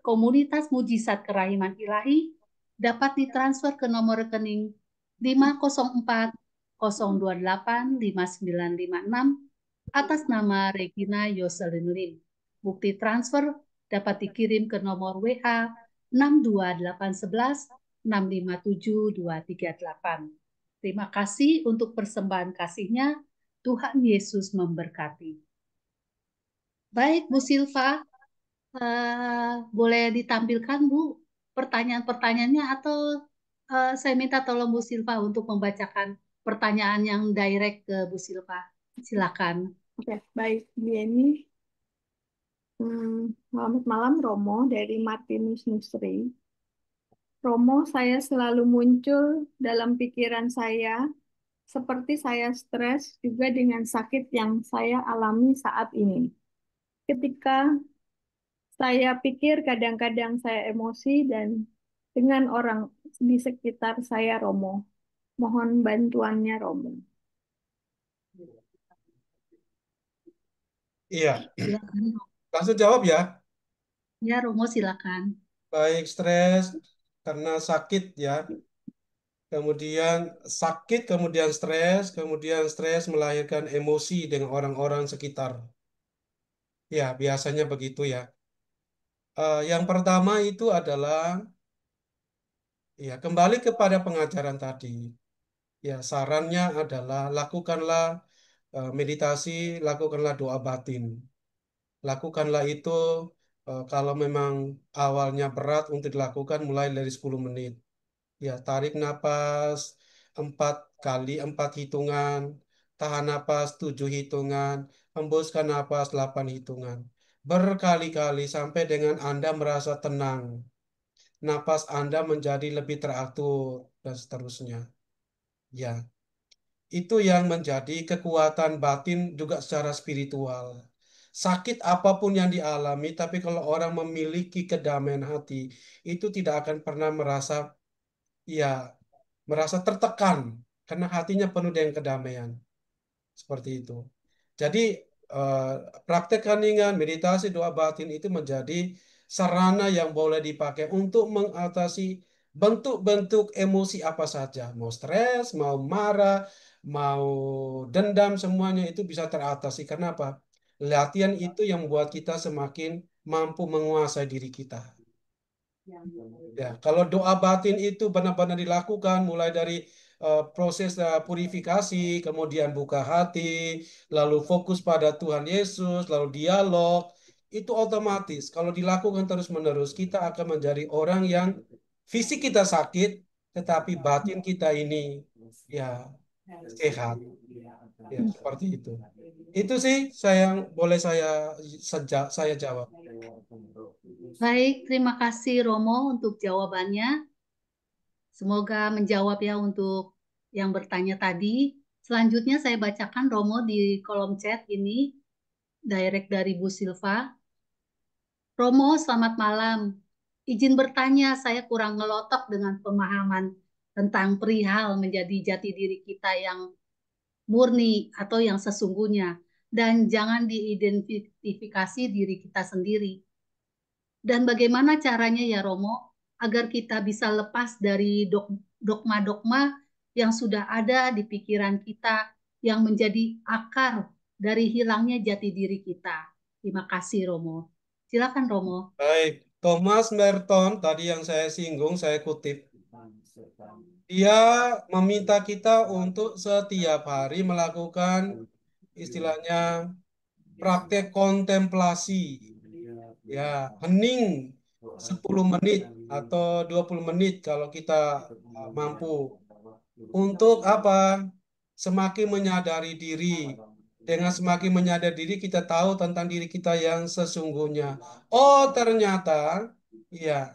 komunitas mujizat kerahiman ilahi dapat ditransfer ke nomor rekening 504 028 5956 atas nama Regina Yoselin Lim. Bukti transfer dapat dikirim ke nomor WA 62811 657 238. Terima kasih untuk persembahan kasihnya. Tuhan Yesus memberkati. Baik, Bu Silva, boleh ditampilkan, Bu? pertanyaan-pertanyaannya atau saya minta tolong Bu Silva untuk membacakan pertanyaan yang direct ke Bu Silva. Silakan.
Oke, baik. Ini selamat malam Romo dari Martinus Nusri. Romo, saya selalu muncul dalam pikiran saya seperti saya stres juga dengan sakit yang saya alami saat ini. Ketika saya pikir kadang-kadang saya emosi dan dengan orang di sekitar saya, Romo. Mohon bantuannya, Romo.
Iya,
Silakan.
langsung jawab ya.
Ya, Romo silakan.
Baik, stres karena sakit ya. Kemudian sakit, kemudian stres melahirkan emosi dengan orang-orang sekitar. Ya, biasanya begitu ya. Yang pertama itu adalah ya kembali kepada pengajaran tadi. Ya, sarannya adalah lakukanlah meditasi, lakukanlah doa batin. Lakukanlah itu kalau memang awalnya berat untuk dilakukan mulai dari 10 menit. Ya, tarik napas 4 kali, 4 hitungan. Tahan napas 7 hitungan. Hembuskan napas 8 hitungan. Berkali-kali sampai dengan Anda merasa tenang. Napas Anda menjadi lebih teratur dan seterusnya. Ya, itu yang menjadi kekuatan batin juga secara spiritual. Sakit apapun yang dialami, tapi kalau orang memiliki kedamaian hati, itu tidak akan pernah ya merasa tertekan karena hatinya penuh dengan kedamaian. Seperti itu. Jadi eh, praktek heningan, meditasi, doa batin itu menjadi sarana yang boleh dipakai untuk mengatasi bentuk-bentuk emosi apa saja. Mau stres, mau marah, mau dendam, semuanya itu bisa teratasi. Kenapa? Latihan itu yang membuat kita semakin mampu menguasai diri kita. Ya, kalau doa batin itu benar-benar dilakukan mulai dari proses purifikasi, kemudian buka hati, lalu fokus pada Tuhan Yesus, lalu dialog, itu otomatis kalau dilakukan terus-menerus kita akan menjadi orang yang fisik kita sakit, tetapi batin kita ini ya sehat. Ya, seperti itu. Itu sih yang boleh saya jawab.
Baik, terima kasih Romo untuk jawabannya. Semoga menjawab ya untuk yang bertanya tadi. Selanjutnya saya bacakan Romo di kolom chat ini, direct dari Bu Silva. Romo, selamat malam. Izin bertanya, saya kurang ngelotok dengan pemahaman tentang perihal menjadi jati diri kita yang murni atau yang sesungguhnya. Dan jangan diidentifikasi diri kita sendiri. Dan bagaimana caranya ya Romo, agar kita bisa lepas dari dogma-dogma yang sudah ada di pikiran kita, yang menjadi akar dari hilangnya jati diri kita. Terima kasih Romo. Silakan Romo.
Baik, Thomas Merton tadi yang saya singgung, saya kutip. Dia meminta kita untuk setiap hari melakukan istilahnya praktek kontemplasi. Ya, hening 10 menit atau 20 menit kalau kita mampu. Untuk apa? Semakin menyadari diri. Dengan semakin menyadari diri, kita tahu tentang diri kita yang sesungguhnya. Oh, ternyata, ya,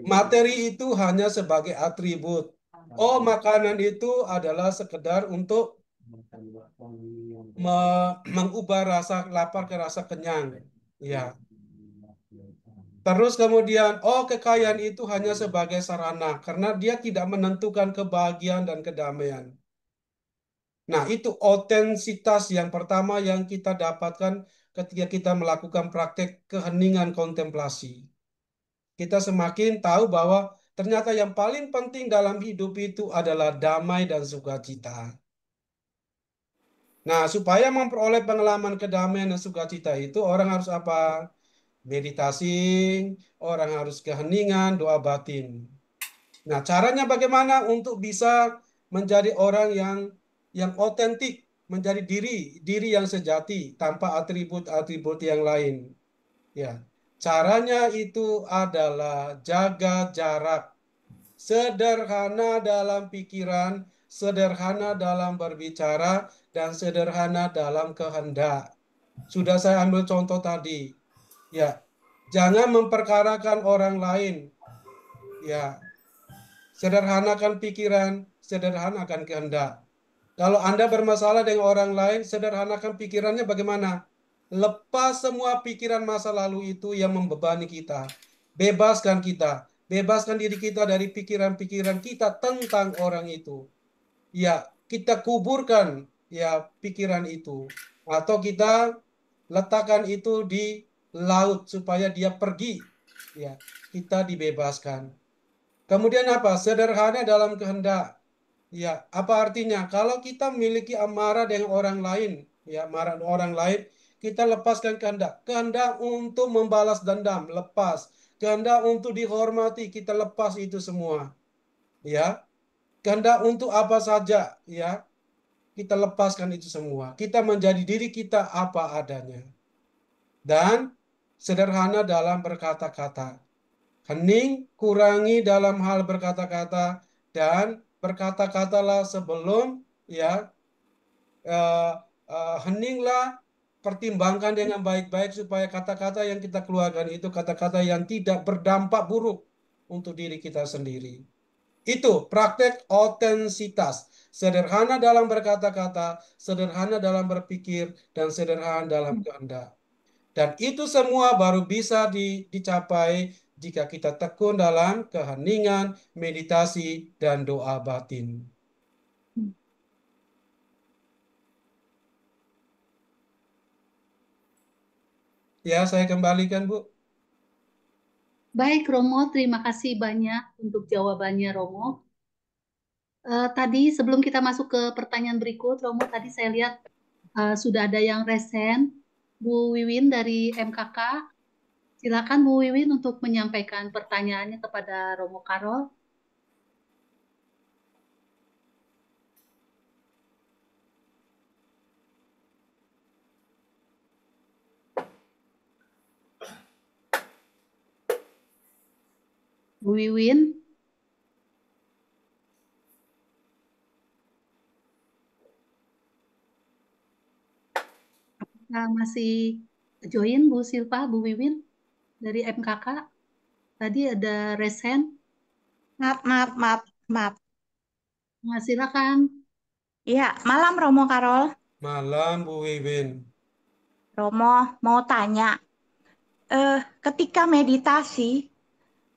materi itu hanya sebagai atribut. Oh, makanan itu adalah sekedar untuk mengubah rasa lapar ke rasa kenyang. Ya. Terus kemudian, oh kekayaan itu hanya sebagai sarana karena dia tidak menentukan kebahagiaan dan kedamaian. Nah, itu otensitas yang pertama yang kita dapatkan ketika kita melakukan praktek keheningan kontemplasi. Kita semakin tahu bahwa ternyata yang paling penting dalam hidup itu adalah damai dan sukacita. Nah, supaya memperoleh pengalaman kedamaian dan sukacita itu, orang harus apa? Meditasi, orang harus keheningan, doa batin. Nah, caranya bagaimana untuk bisa menjadi orang yang otentik, menjadi diri yang sejati tanpa atribut-atribut yang lain. Ya. Caranya itu adalah jaga jarak. Sederhana dalam pikiran, sederhana dalam berbicara, dan sederhana dalam kehendak. Sudah saya ambil contoh tadi. Ya, jangan memperkarakan orang lain. Ya, sederhanakan pikiran, sederhanakan kehendak. Kalau Anda bermasalah dengan orang lain, sederhanakan pikirannya bagaimana? Lepas semua pikiran masa lalu itu yang membebani kita. Bebaskan kita. Bebaskan diri kita dari pikiran-pikiran kita tentang orang itu. Ya, kita kuburkan ya pikiran itu. Atau kita letakkan itu di laut supaya dia pergi. Ya, kita dibebaskan. Kemudian apa? Sederhana dalam kehendak. Ya, apa artinya? Kalau kita memiliki amarah dengan orang lain, ya, marah dengan orang lain, kita lepaskan kehendak. Kehendak untuk membalas dendam, lepas. Kehendak untuk dihormati, kita lepas itu semua. Ya, kehendak untuk apa saja, ya, kita lepaskan itu semua. Kita menjadi diri kita apa adanya. Dan sederhana dalam berkata-kata. Hening, kurangi dalam hal berkata-kata dan berkata-katalah sebelum ya eh, heninglah, pertimbangkan dengan baik-baik supaya kata-kata yang kita keluarkan itu kata-kata yang tidak berdampak buruk untuk diri kita sendiri. Itu praktek otensitas, sederhana dalam berkata-kata, sederhana dalam berpikir, dan sederhana dalam kehendak. Dan itu semua baru bisa dicapai jika kita tekun dalam keheningan, meditasi, dan doa batin. Ya, saya kembalikan, Bu.
Baik, Romo, terima kasih banyak untuk jawabannya, Romo. Tadi sebelum kita masuk ke pertanyaan berikut, Romo, tadi saya lihat sudah ada yang resen. Bu Wiwin dari MKK, silakan Bu Wiwin untuk menyampaikan pertanyaannya kepada Romo Karol. Bu Wiwin, masih join Bu Silva, Bu Wiwin dari MKK? Tadi ada resen.
Maaf.
Nah, silakan.
Iya, malam Romo Karol.
Malam, Bu Wiwin.
Romo mau tanya, ketika meditasi,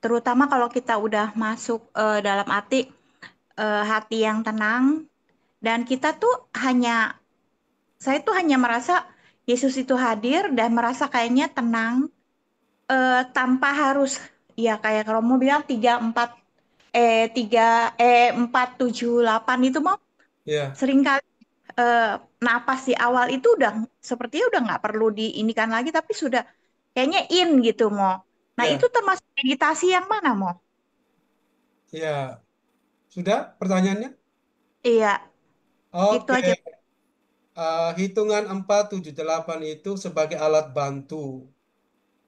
terutama kalau kita udah masuk dalam hati yang tenang, dan kita tuh saya tuh hanya merasa Yesus itu hadir dan merasa kayaknya tenang, tanpa harus, ya kayak Romo bilang 4 7 8 itu mau
Ya,
seringkali napas di awal itu sepertinya udah nggak perlu diinikan lagi, tapi sudah kayaknya gitu Mo. Nah
ya,
itu termasuk meditasi yang mana Mo?
ya. Sudah pertanyaannya?
Iya, itu
Oke.
aja.
Hitungan 4, 7, 8 itu sebagai alat bantu.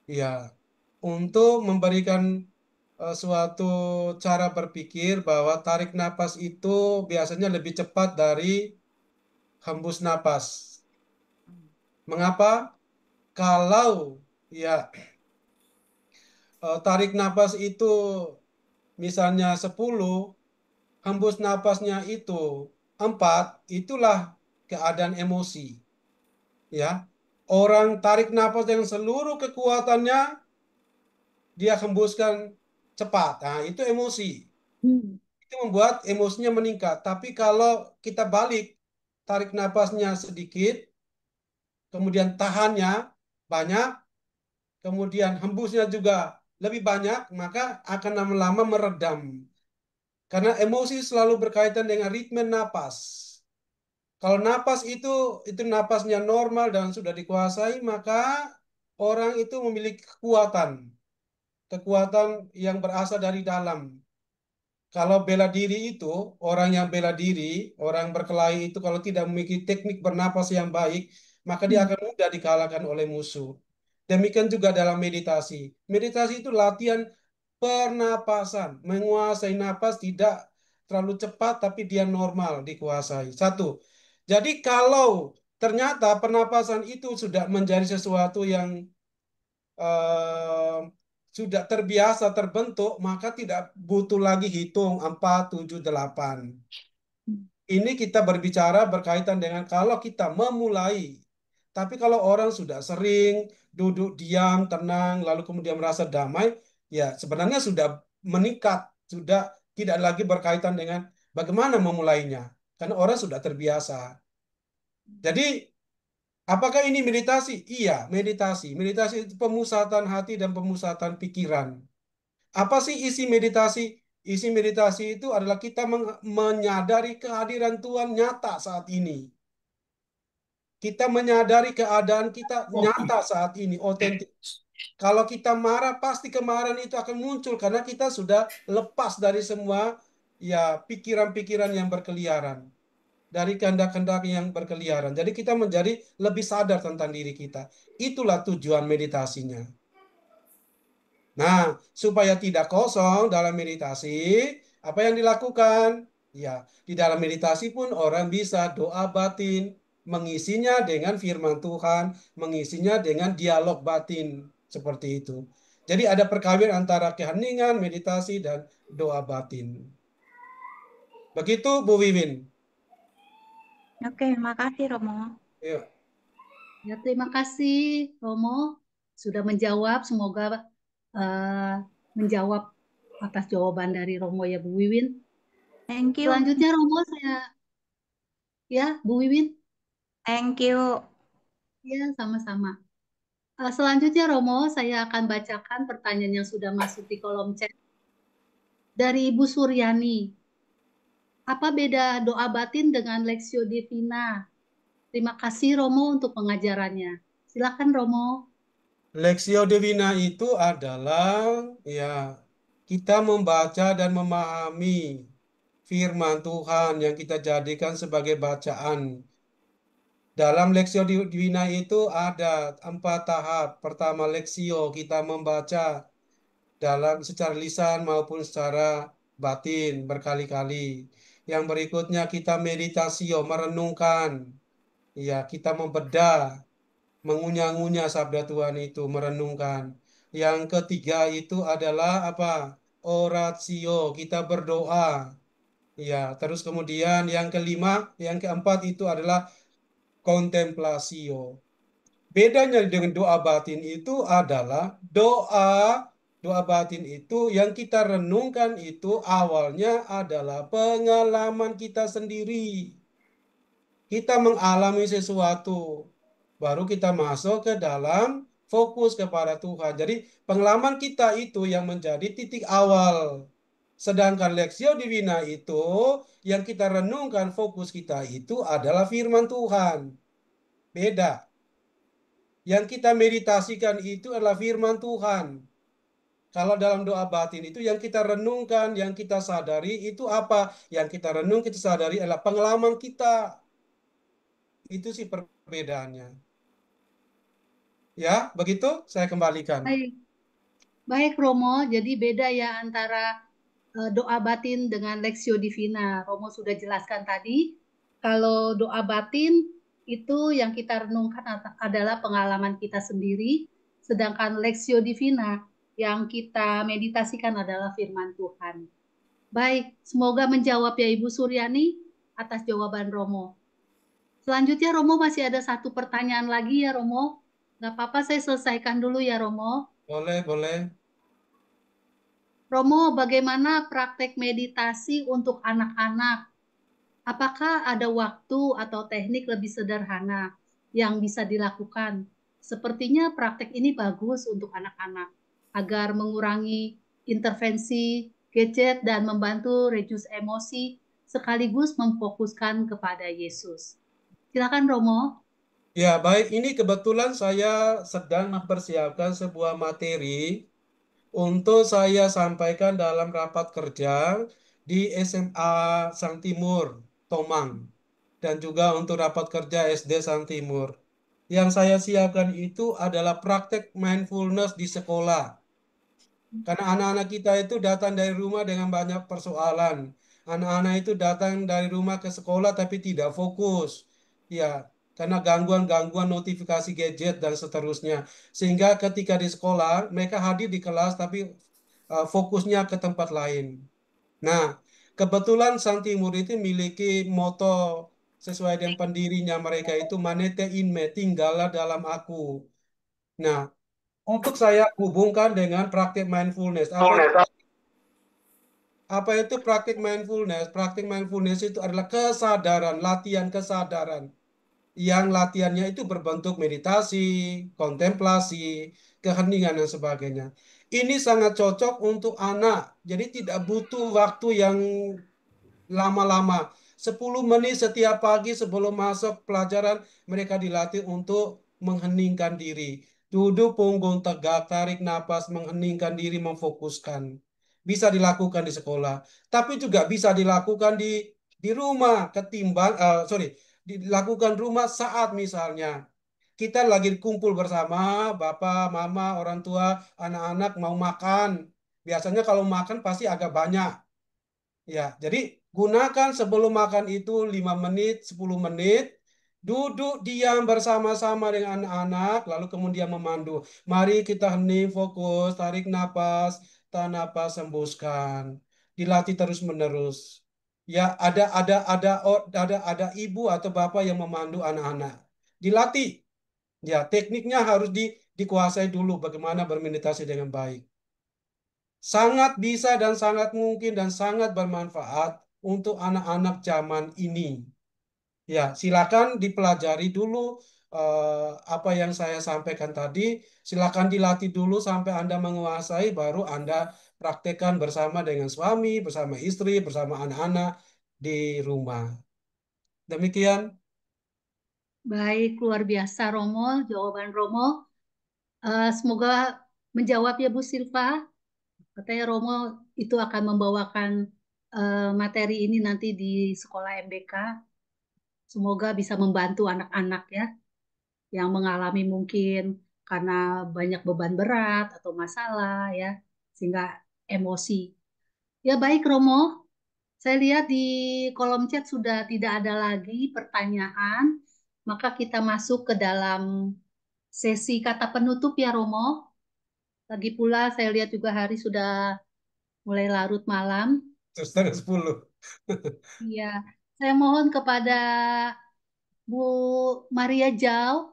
Ya, untuk memberikan suatu cara berpikir bahwa tarik napas itu biasanya lebih cepat dari hembus napas. Mengapa? Kalau ya tarik napas itu misalnya 10, hembus napasnya itu 4, itulah keadaan emosi. Ya, orang tarik napas dengan seluruh kekuatannya, dia hembuskan cepat. Nah, itu emosi. Itu membuat emosinya meningkat. Tapi kalau kita balik, tarik napasnya sedikit, kemudian tahannya banyak, kemudian hembusnya juga lebih banyak, maka akan lama-lama meredam. Karena emosi selalu berkaitan dengan ritme napas. Kalau napas itu napasnya normal dan sudah dikuasai, maka orang itu memiliki kekuatan, kekuatan yang berasal dari dalam. Kalau bela diri itu, orang yang bela diri, orang berkelahi itu kalau tidak memiliki teknik bernapas yang baik, maka dia akan mudah dikalahkan oleh musuh. Demikian juga dalam meditasi. Meditasi itu latihan pernapasan, menguasai napas tidak terlalu cepat tapi dia normal dikuasai. Satu. Jadi kalau ternyata pernapasan itu sudah menjadi sesuatu yang eh, sudah terbiasa terbentuk, maka tidak butuh lagi hitung 4, 7, 8. Ini kita berbicara berkaitan dengan kalau kita memulai. Tapi kalau orang sudah sering duduk diam, tenang, lalu kemudian merasa damai, ya sebenarnya sudah meningkat, sudah tidak lagi berkaitan dengan bagaimana memulainya. Karena orang sudah terbiasa. Jadi, apakah ini meditasi? Iya, meditasi. Meditasi itu pemusatan hati dan pemusatan pikiran. Apa sih isi meditasi? Isi meditasi itu adalah kita menyadari kehadiran Tuhan nyata saat ini. Kita menyadari keadaan kita nyata saat ini, otentik. Kalau kita marah, pasti kemarahan itu akan muncul karena kita sudah lepas dari semua ya pikiran-pikiran yang berkeliaran, dari kehendak-kehendak yang berkeliaran. Jadi kita menjadi lebih sadar tentang diri kita. Itulah tujuan meditasinya. Nah, supaya tidak kosong dalam meditasi, apa yang dilakukan? Ya, di dalam meditasi pun orang bisa doa batin, mengisinya dengan firman Tuhan, mengisinya dengan dialog batin, seperti itu. Jadi ada perkawinan antara keheningan, meditasi, dan doa batin. Begitu, Bu Wiwin.
Oke, makasih Romo.
Yuk.
Ya, terima kasih Romo sudah menjawab. Semoga menjawab atas jawaban dari Romo ya Bu Wiwin.
Thank you.
Selanjutnya Romo ya Bu Wiwin.
Thank you.
Ya, sama-sama. Selanjutnya Romo, saya akan bacakan pertanyaan yang sudah masuk di kolom chat dari Ibu Suryani. Apa beda doa batin dengan Lexio Divina? Terima kasih Romo untuk pengajarannya. Silakan Romo.
Lexio Divina itu adalah ya kita membaca dan memahami firman Tuhan yang kita jadikan sebagai bacaan. Dalam Lexio Divina itu ada 4 tahap. Pertama Lexio kita membaca dalam secara lisan maupun secara batin berkali-kali. Yang berikutnya kita meditasio merenungkan. Ya, kita membedah mengunyah-ngunyah sabda Tuhan itu, merenungkan. Yang ketiga itu adalah apa? Oratio, kita berdoa. Ya, terus kemudian yang kelima, yang keempat itu adalah kontemplasio. Bedanya dengan doa batin itu adalah doa batin itu yang kita renungkan itu awalnya adalah pengalaman kita sendiri. Kita mengalami sesuatu, baru kita masuk ke dalam fokus kepada Tuhan. Jadi pengalaman kita itu yang menjadi titik awal. Sedangkan Lexio Divina itu yang kita renungkan fokus kita itu adalah firman Tuhan. Beda. Yang kita meditasikan itu adalah firman Tuhan. Kalau dalam doa batin itu yang kita renungkan, yang kita sadari itu apa? Yang kita renung, kita sadari adalah pengalaman kita. Itu sih perbedaannya. Ya, begitu saya kembalikan.
Baik, baik Romo. Jadi beda ya antara doa batin dengan Lexio Divina. Romo sudah jelaskan tadi. Kalau doa batin itu yang kita renungkan adalah pengalaman kita sendiri. Sedangkan Lexio Divina yang kita meditasikan adalah firman Tuhan. Baik, semoga menjawab ya Ibu Suryani atas jawaban Romo. Selanjutnya Romo masih ada satu pertanyaan lagi ya Romo. Nggak apa-apa saya selesaikan dulu ya Romo.
Boleh, boleh.
Romo, bagaimana praktek meditasi untuk anak-anak? Apakah ada waktu atau teknik lebih sederhana yang bisa dilakukan? Sepertinya praktek ini bagus untuk anak-anak agar mengurangi intervensi gadget dan membantu reduce emosi sekaligus memfokuskan kepada Yesus. Silakan Romo.
Ya, baik. Ini kebetulan saya sedang mempersiapkan sebuah materi untuk saya sampaikan dalam rapat kerja di SMA Sang Timur, Tomang. Dan juga untuk rapat kerja SD Sang Timur. Yang saya siapkan itu adalah praktek mindfulness di sekolah. Karena anak-anak kita itu datang dari rumah dengan banyak persoalan. Anak-anak itu datang dari rumah ke sekolah tapi tidak fokus. Ya, karena gangguan-gangguan notifikasi gadget dan seterusnya. Sehingga ketika di sekolah, mereka hadir di kelas tapi fokusnya ke tempat lain. Nah, kebetulan Sang Timur itu memiliki moto sesuai dengan pendirinya mereka itu Manete in me, tinggallah dalam aku. Nah, untuk saya hubungkan dengan praktik mindfulness. Apa itu praktik mindfulness? Praktik mindfulness itu adalah kesadaran, latihan kesadaran. Yang latihannya itu berbentuk meditasi, kontemplasi, keheningan dan sebagainya. Ini sangat cocok untuk anak. Jadi tidak butuh waktu yang lama-lama. 10 menit setiap pagi sebelum masuk pelajaran, mereka dilatih untuk mengheningkan diri. Duduk punggung tegak, tarik napas, mengheningkan diri, memfokuskan. Bisa dilakukan di sekolah, tapi juga bisa dilakukan di rumah ketimbang, sorry, dilakukan rumah saat misalnya kita lagi kumpul bersama, bapak, mama, orang tua, anak-anak mau makan. Biasanya kalau makan pasti agak banyak. Ya, jadi gunakan sebelum makan itu 5 menit, 10 menit, duduk diam bersama-sama dengan anak-anak, lalu kemudian memandu. Mari kita hening, fokus, tarik napas, tahan napas, hembuskan. Dilatih terus-menerus. Ya, ada ibu atau bapak yang memandu anak-anak. Dilatih. Ya, tekniknya harus dikuasai dulu bagaimana bermeditasi dengan baik. Sangat bisa dan sangat mungkin dan sangat bermanfaat untuk anak-anak zaman ini. Ya, silakan dipelajari dulu apa yang saya sampaikan tadi. Silakan dilatih dulu sampai Anda menguasai, baru Anda praktekkan bersama dengan suami, bersama istri, bersama anak-anak di rumah. Demikian.
Baik, luar biasa Romo, jawaban Romo. Semoga menjawab ya Bu Silva. Katanya Romo itu akan membawakan materi ini nanti di sekolah MBK. Semoga bisa membantu anak-anak ya yang mengalami mungkin karena banyak beban berat atau masalah ya sehingga emosi. Ya baik Romo, saya lihat di kolom chat sudah tidak ada lagi pertanyaan, maka kita masuk ke dalam sesi kata penutup ya Romo. Lagi pula saya lihat juga hari sudah mulai larut malam.
Terus terus 10.
Iya, saya mohon kepada Bu Maria Jau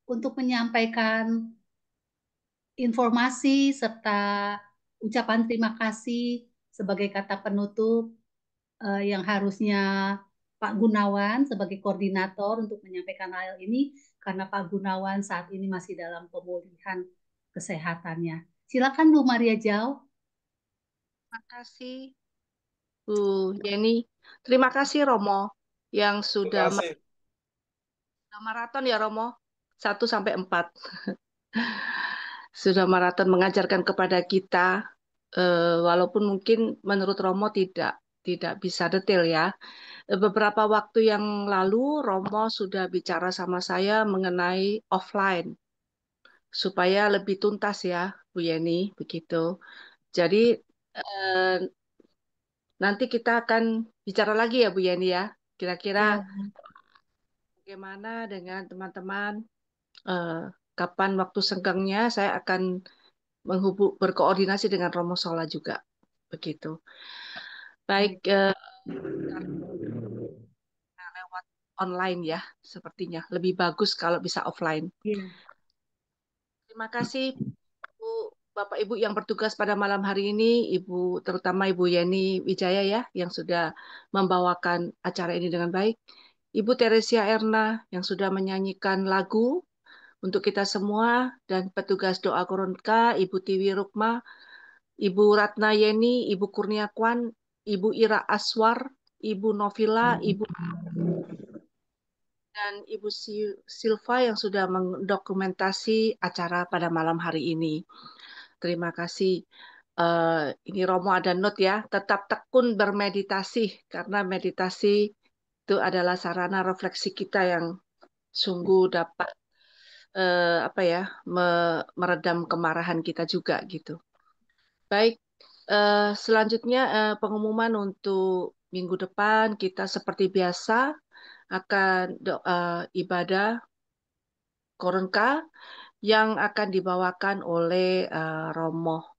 untuk menyampaikan informasi serta ucapan terima kasih sebagai kata penutup yang harusnya Pak Gunawan sebagai koordinator untuk menyampaikan hal ini karena Pak Gunawan saat ini masih dalam pemulihan kesehatannya. Silakan Bu Maria Jau.
Terima kasih Bu Yeni. Terima kasih Romo yang
Terima kasih.
sudah maraton ya Romo 1 sampai 4. Sudah maraton mengajarkan kepada kita walaupun mungkin menurut Romo tidak bisa detail ya. Beberapa waktu yang lalu Romo sudah bicara sama saya mengenai offline supaya lebih tuntas ya Bu Yeni begitu. Jadi eh, nanti kita akan bicara lagi ya Bu Yeni ya. Kira-kira
Ya,
bagaimana dengan teman-teman eh, kapan waktu senggangnya saya akan berkoordinasi dengan Romo Sola juga begitu. Baik
baik.
karena lewat online ya sepertinya lebih bagus kalau bisa offline.
Iya.
Terima kasih Bu, Bapak Ibu yang bertugas pada malam hari ini, Ibu terutama Ibu Yeni Wijaya ya yang sudah membawakan acara ini dengan baik. Ibu Teresia Erna yang sudah menyanyikan lagu untuk kita semua dan petugas doa Koronka, Ibu Tiwi Rukma, Ibu Ratna Yeni, Ibu Kurniawan, Ibu Ira Aswar, Ibu Novila, Ibu dan Ibu Silva yang sudah mendokumentasi acara pada malam hari ini. Terima kasih. Ini Romo ada note ya, tetap tekun bermeditasi karena meditasi itu adalah sarana refleksi kita yang sungguh dapat apa ya, meredam kemarahan kita juga gitu. Baik, selanjutnya pengumuman untuk minggu depan kita seperti biasa akan ibadah Koronka yang akan dibawakan oleh Romo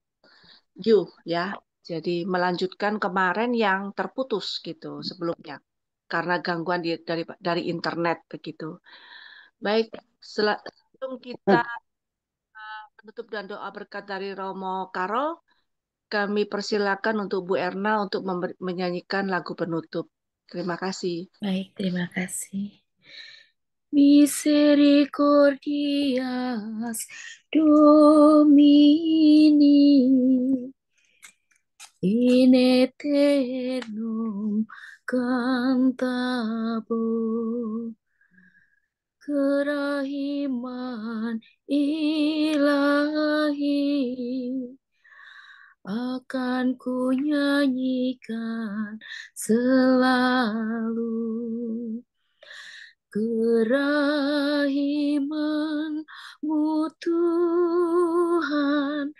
Yu ya. Jadi melanjutkan kemarin yang terputus gitu sebelumnya karena gangguan dari internet begitu. Baik, sebelum kita penutup dan doa berkat dari Romo Karol, kami persilakan untuk Bu Erna untuk menyanyikan lagu penutup. Terima kasih.
Baik, terima kasih. Misericordias Domini in aeternum cantabo, kerahiman ilahi akan ku nyanyikan selalu. Kerahiman-Mu Tuhan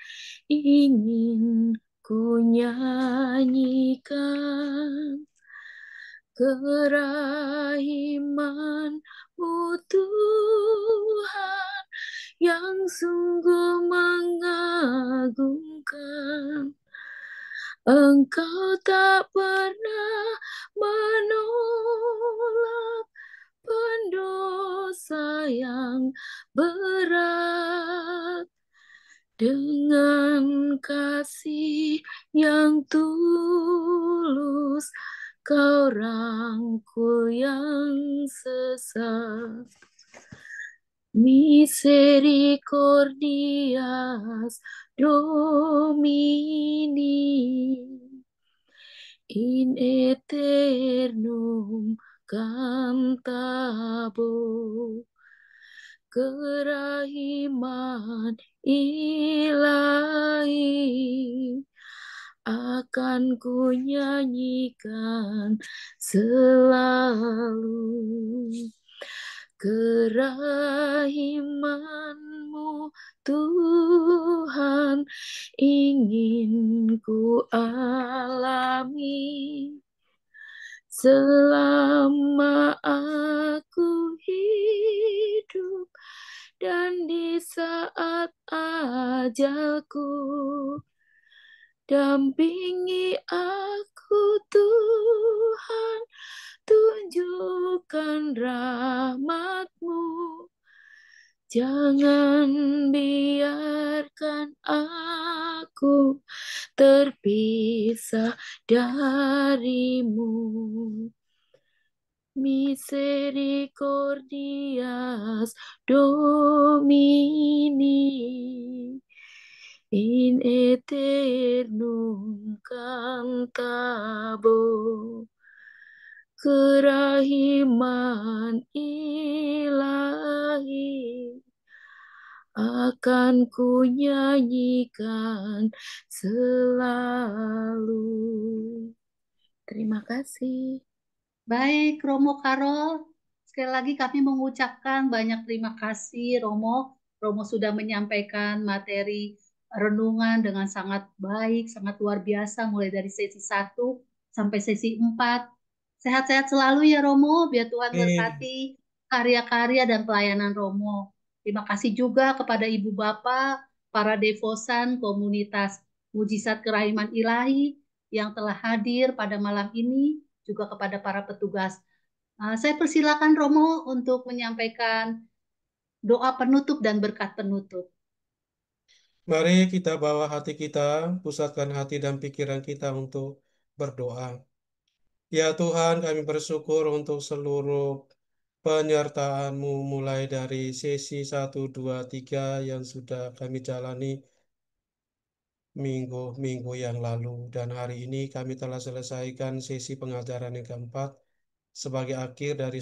ingin ku nyanyikan. Kerahiman-Mu Tuhan yang sungguh mengagumkan. Engkau tak pernah menolak pendosa yang berat. Dengan kasih yang tulus, Kau rangkul yang sesat. Misericordias Domini in aeternum cantabo, kerahiman ilahi akan ku nyanyikan selalu. Kerahiman-Mu Tuhan ingin ku alami selama aku hidup dan di saat ajalku. Dampingi aku Tuhan, tunjukkan rahmat-Mu. Jangan biarkan aku terpisah dari-Mu. Misericordias Domini in aeternum cantabo, kerahiman ilahi akan ku nyanyikan selalu. Terima kasih.
Baik, Romo Karol. Sekali lagi kami mengucapkan banyak terima kasih, Romo. Romo sudah menyampaikan materi renungan dengan sangat baik, sangat luar biasa, mulai dari sesi 1 sampai sesi 4. Sehat-sehat selalu ya, Romo. Biar Tuhan berkati karya-karya dan pelayanan Romo. Terima kasih juga kepada Ibu Bapak, para devosan komunitas Mujizat Kerahiman Ilahi yang telah hadir pada malam ini, juga kepada para petugas. Saya persilakan Romo untuk menyampaikan doa penutup dan berkat penutup.
Mari kita bawa hati kita, pusatkan hati dan pikiran kita untuk berdoa. Ya Tuhan, kami bersyukur untuk seluruh penyertaan-Mu mulai dari sesi 1, 2, 3 yang sudah kami jalani minggu-minggu yang lalu. Dan hari ini kami telah selesaikan sesi pengajaran yang keempat sebagai akhir dari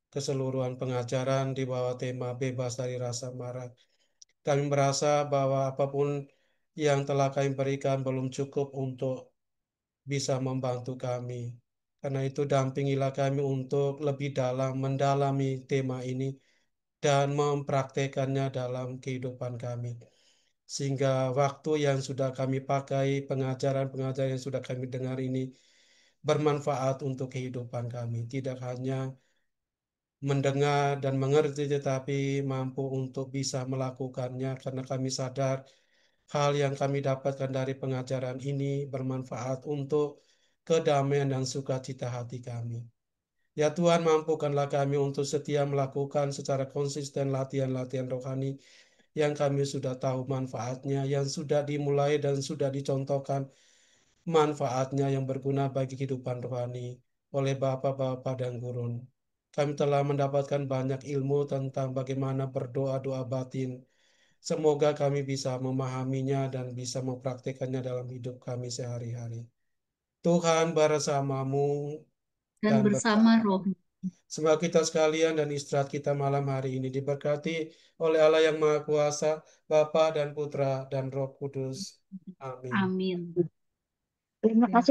keseluruhan pengajaran di bawah tema bebas dari rasa marah. Kami merasa bahwa apapun yang telah kami berikan belum cukup untuk bisa membantu kami. Karena itu dampingilah kami untuk lebih dalam mendalami tema ini dan mempraktekannya dalam kehidupan kami. Sehingga waktu yang sudah kami pakai, pengajaran-pengajaran yang sudah kami dengar ini bermanfaat untuk kehidupan kami. Tidak hanya mendengar dan mengerti, tetapi mampu untuk bisa melakukannya karena kami sadar hal yang kami dapatkan dari pengajaran ini bermanfaat untuk kedamaian dan sukacita hati kami. Ya Tuhan, mampukanlah kami untuk setia melakukan secara konsisten latihan-latihan rohani yang kami sudah tahu manfaatnya, yang sudah dimulai dan sudah dicontohkan manfaatnya yang berguna bagi kehidupan rohani oleh bapak-bapak dan gurun. Kami telah mendapatkan banyak ilmu tentang bagaimana berdoa-doa batin. Semoga kami bisa memahaminya dan bisa mempraktekannya dalam hidup kami sehari-hari. Tuhan bersamamu
dan
dan
bersama
bersama.
roh.
Semoga kita sekalian dan istirahat kita malam hari ini diberkati oleh Allah yang Maha Kuasa, Bapa dan Putra dan Roh Kudus. Amin.
Amin.
Terima kasih.